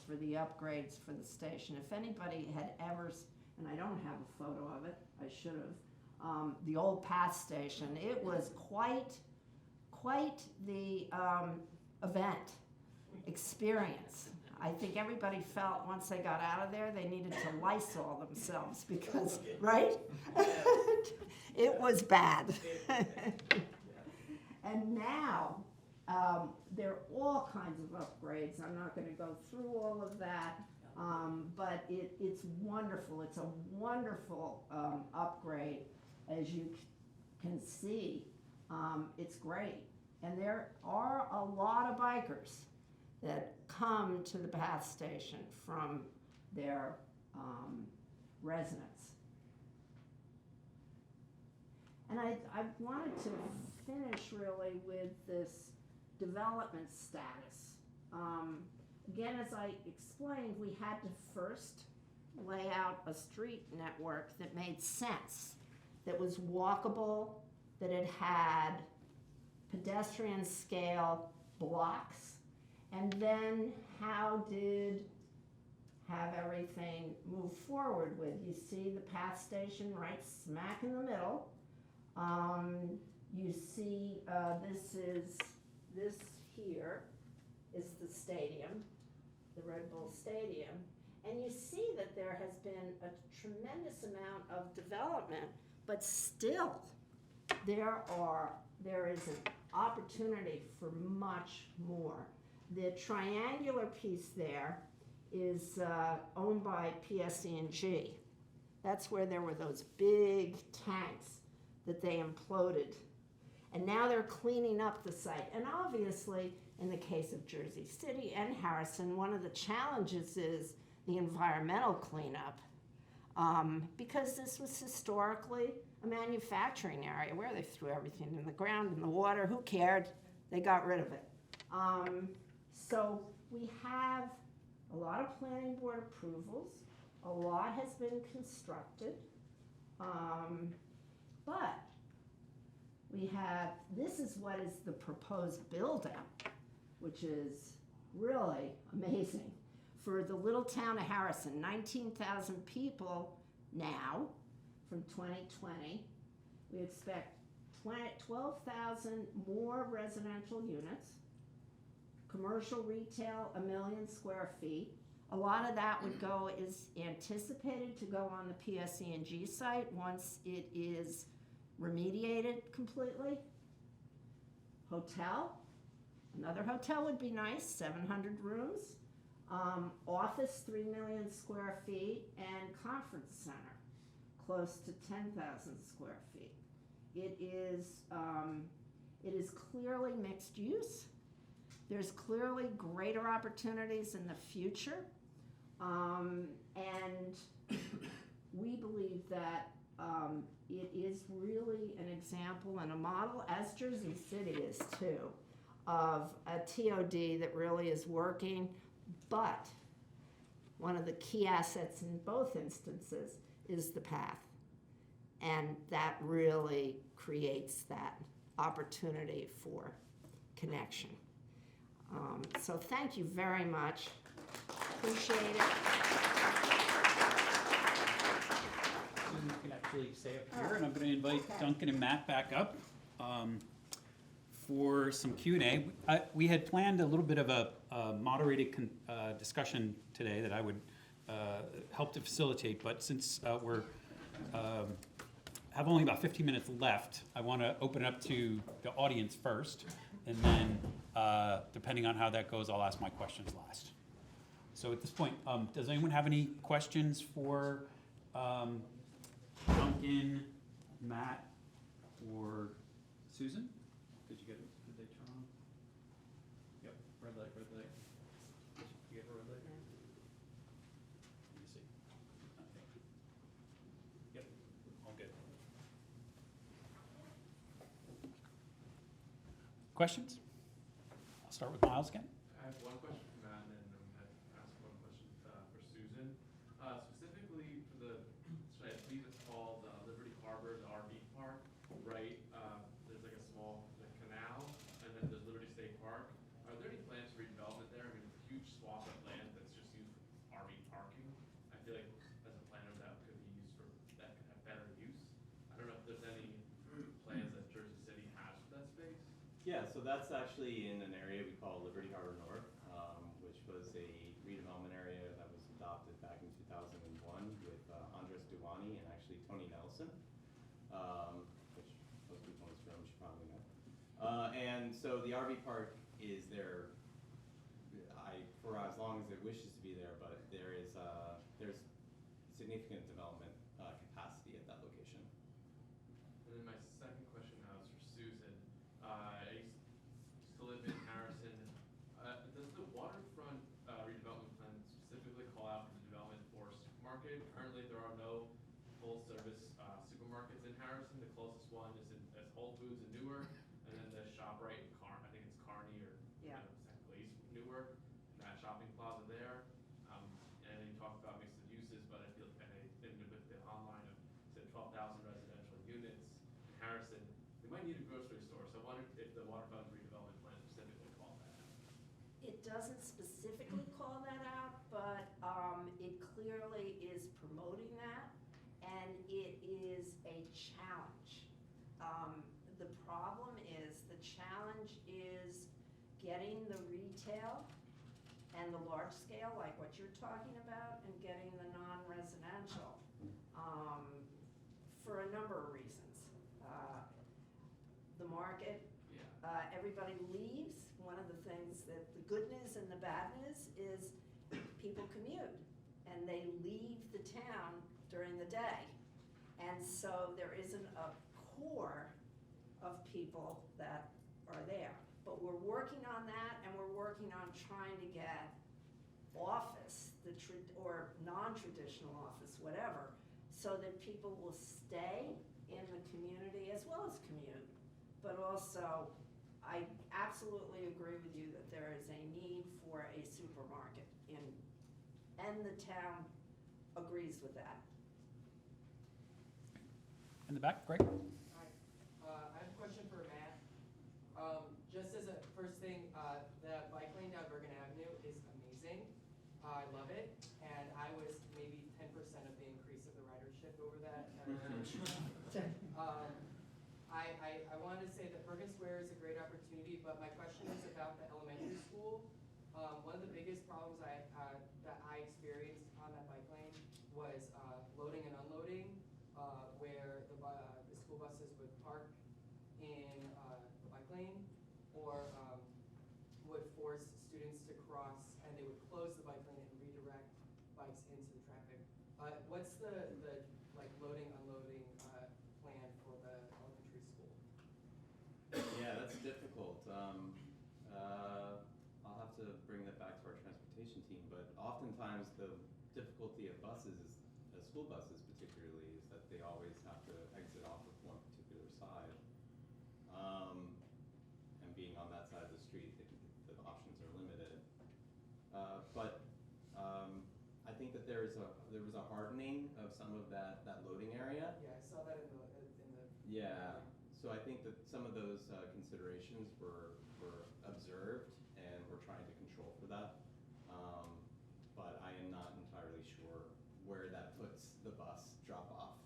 for the upgrades for the station. If anybody had ever, and I don't have a photo of it, I should have, the old PATH station, it was quite the event experience. I think everybody felt once they got out of there, they needed to Lysol themselves because, right? It was bad. And now, there are all kinds of upgrades. I'm not going to go through all of that, but it's wonderful. It's a wonderful upgrade, as you can see. It's great. And there are a lot of bikers that come to the PATH station from their residence. And I wanted to finish really with this development status. Again, as I explained, we had to first lay out a street network that made sense, that was walkable, that it had pedestrian scale blocks, and then how did have everything move forward with. You see the PATH station right smack in the middle. You see this here is the stadium, the Red Bull Stadium, and you see that there has been a tremendous amount of development, but still there is an opportunity for much more. The triangular piece there is owned by PSE&G. That's where there were those big tanks that they imploded. And now they're cleaning up the site. And obviously, in the case of Jersey City and Harrison, one of the challenges is the environmental cleanup. Because this was historically a manufacturing area where they threw everything in the ground, in the water. Who cared? They got rid of it. So we have a lot of planning board approvals. A lot has been constructed. But we have, this is what is the proposed building, which is really amazing. For the little town of Harrison, 19,000 people now from 2020. We expect 12,000 more residential units, commercial retail, 1 million square feet. A lot of that would go, is anticipated to go on the PSE&G site once it is remediated completely. Hotel, another hotel would be nice, 700 rooms. Office, 3 million square feet, and conference center, close to 10,000 square feet. It is clearly mixed use. There's clearly greater opportunities in the future. And we believe that it is really an example and a model, as Jersey City is too, of a TOD that really is working. But one of the key assets in both instances is the PATH. And that really creates that opportunity for connection. So thank you very much. Appreciate it. Susan, you can actually stay up here, and I'm going to invite Duncan and Matt back up for some Q&A. We had planned a little bit of a moderated discussion today that I would help to facilitate, but since we're have only about 15 minutes left, I want to open it up to the audience first, and then depending on how that goes, I'll ask my questions last. So at this point, does anyone have any questions for Duncan, Matt, or Susan? Did you get it? Did they turn on? Yep, red light, red light. Did you get a red light? Let me see. Okay. Yep, all good. Questions? I'll start with Miles again. I have one question for Matt, and then I'm going to ask one question for Susan. Specifically for the, I believe it's called Liberty Harbor, the RV park, right? There's like a small canal, and then there's Liberty State Park. Are there any plans for redevelopment there? I mean, it's a huge swath of land that's just used for RV parking. I feel like as a planner that could be used for, that could have better use. I don't know if there's any plans that Jersey City has for that space. Yeah, so that's actually in an area we call Liberty Harbor North, which was a redevelopment area that was adopted back in 2001 with Andres Duwani and actually Tony Nelson, which most people in this room should probably know. And so the RV park is there for as long as it wishes to be there, but there's significant development capacity at that location. And then my second question now is for Susan. I used to live in Harrison. Does the waterfront redevelopment plan specifically call out for the development for supermarket? Currently, there are no full-service supermarkets in Harrison. The closest one is Whole Foods in Newark, and then the ShopRite in I think it's Kearney or technically East Newark, and that shopping plaza there. And then you talked about mixed uses, but I feel like with the online of say 12,000 residential units in Harrison, we might need a grocery store. So I wondered if the waterfront redevelopment plan specifically called that out. It doesn't specifically call that out, but it clearly is promoting that, and it is a challenge. The problem is, the challenge is getting the retail and the large scale, like what you're talking about, and getting the non-residential for a number of reasons. The market everybody leaves. One of the things that the good news and the bad news is people commute and they leave the town during the day. And so there isn't a core of people that are there. But we're working on that, and we're working on trying to get office, or non-traditional office, whatever, so that people will stay in the community as well as commute. But also, I absolutely agree with you that there is a need for a supermarket and the town agrees with that. In the back, Greg? Hi, I have a question for Matt. Just as a first thing, the bike lane down Bergen Avenue is amazing. I love it, and I was maybe 10% of the increase of the ridership over that. I wanted to say that Bergen Square is a great opportunity, but my question is about the elementary school. One of the biggest problems that I experienced on that bike lane was loading and unloading, where the school buses would park in the bike lane, or would force students to cross, and they would close the bike lane and redirect bikes into the traffic. What's the like loading, unloading plan for the elementary school? Yeah, that's difficult. I'll have to bring that back to our transportation team, but oftentimes the difficulty of buses, school buses particularly, is that they always have to exit off of one particular side. And being on that side of the street, the options are limited. I think that there was a hardening of some of that loading area. Yeah, I saw that in the. Yeah. So I think that some of those considerations were observed, and we're trying to control for that. But I am not entirely sure where that puts the bus drop off.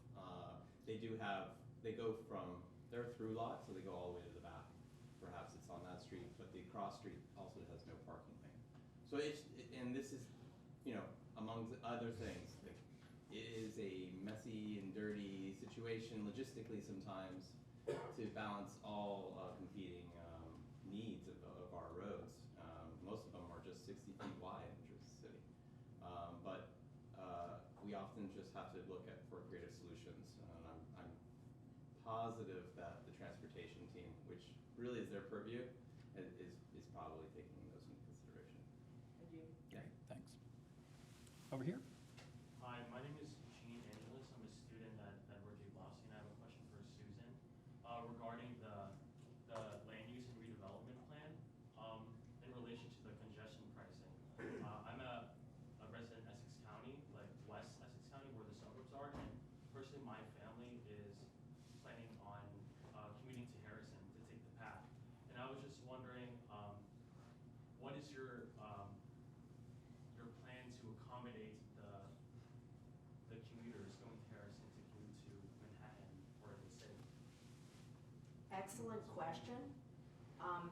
They're through lot, so they go all the way to the back. Perhaps it's on that street, but the cross street also has no parking lane. So and this is, among other things, it is a messy and dirty situation logistically sometimes to balance all competing needs of our roads. Most of them are just 60 feet wide in Jersey City. But we often just have to look for creative solutions. And I'm positive that the transportation team, which really is their purview, is probably taking those into consideration. Thank you. Okay, thanks. Over here? Hi, my name is Gene Angelis. I'm a student at Edward J. Blaustein. I have a question for Susan regarding the land use and redevelopment plan in relation to the congestion pricing. I'm a resident in Essex County, like West Essex County, where the suburbs are, and personally my family is planning on commuting to Harrison to take the PATH. And I was just wondering, what is your plan to accommodate the commuters going to Harrison to commute to Manhattan or the city? Excellent question.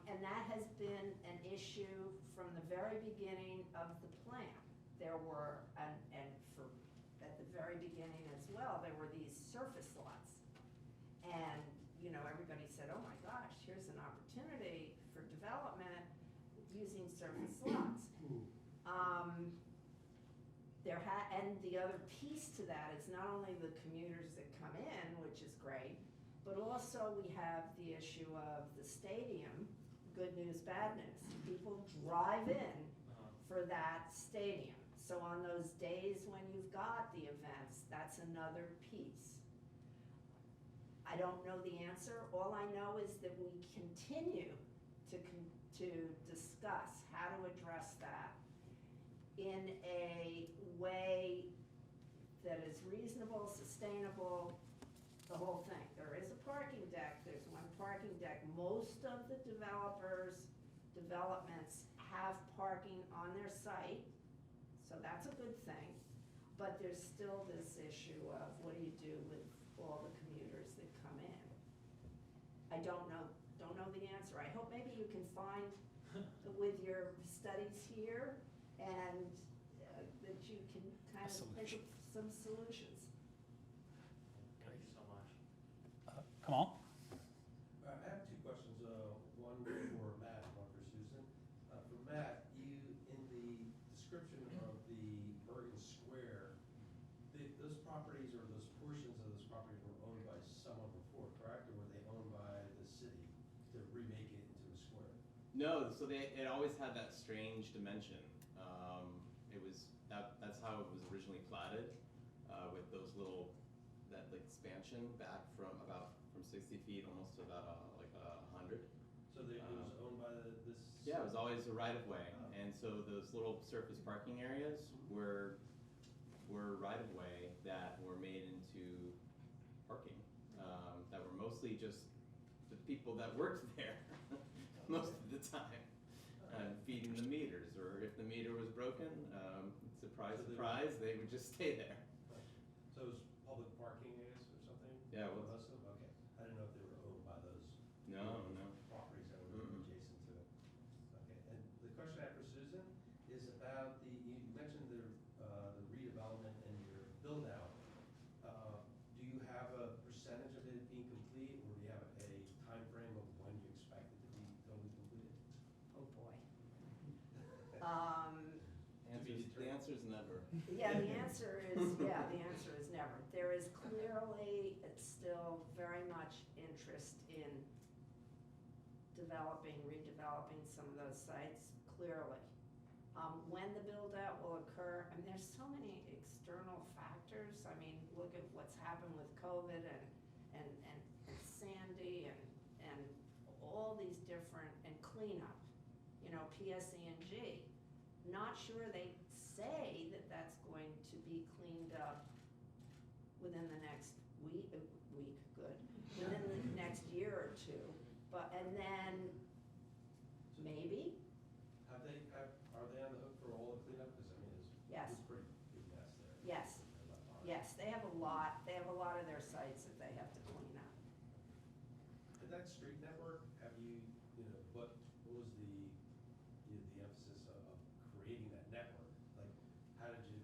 And that has been an issue from the very beginning of the plan. There were, at the very beginning as well, there were these surface lots. And, everybody said, oh my gosh, here's an opportunity for development using surface lots. And the other piece to that is not only the commuters that come in, which is great, but also we have the issue of the stadium, good news, bad news. People drive in for that stadium. So on those days when you've got the events, that's another piece. I don't know the answer. All I know is that we continue to discuss how to address that in a way that is reasonable, sustainable, the whole thing. There is a parking deck, there's one parking deck. Most of the developments have parking on their site, so that's a good thing. But there's still this issue of what do you do with all the commuters that come in? I don't know the answer. I hope maybe you can find with your studies here and that you can kind of think of some solutions. Thank you so much. Kamal? I have two questions. One description of the Bergen Square, those properties or those portions of those properties were owned by someone before, correct? Or were they owned by the city to remake it into a square? No, so it always had that strange dimension. It was that's how it was originally platted, with those little that expansion back from 60 feet almost to about like 100. So it was owned by this? Yeah, it was always a right of way, Oh. and so those little surface parking areas were right of way that were made into parking, that were mostly just the people that worked there most of the time, feeding the meters, or if the meter was broken, surprise, surprise, they would just stay there. So it was public parking areas or something? Yeah, it was. Most of them? Okay. I didn't know if they were owned by those. No. Properties that were adjacent to it. Okay, and the question I have for Susan is about you mentioned the redevelopment and your build out. Do you have a percentage of it being complete, or do you have a time frame of when you expect it to be totally completed? Oh, boy. The answer is never. Yeah, the answer is never. There is clearly, it's still very much interest in redeveloping some of those sites, clearly. When the build out will occur, I mean, there's so many external factors. I mean, look at what's happened with COVID and Sandy and all these different, and cleanup, PSE&G. Not sure they say that that's going to be cleaned up within the next week, within the next year or two, and then maybe. Are they on the hook for all the cleanup? Because I mean, Yes. it's a pretty big mess there. Yes, they have a lot of their sites that they have to clean up. And that street network, have you, what was the emphasis of creating that network? Like, how did you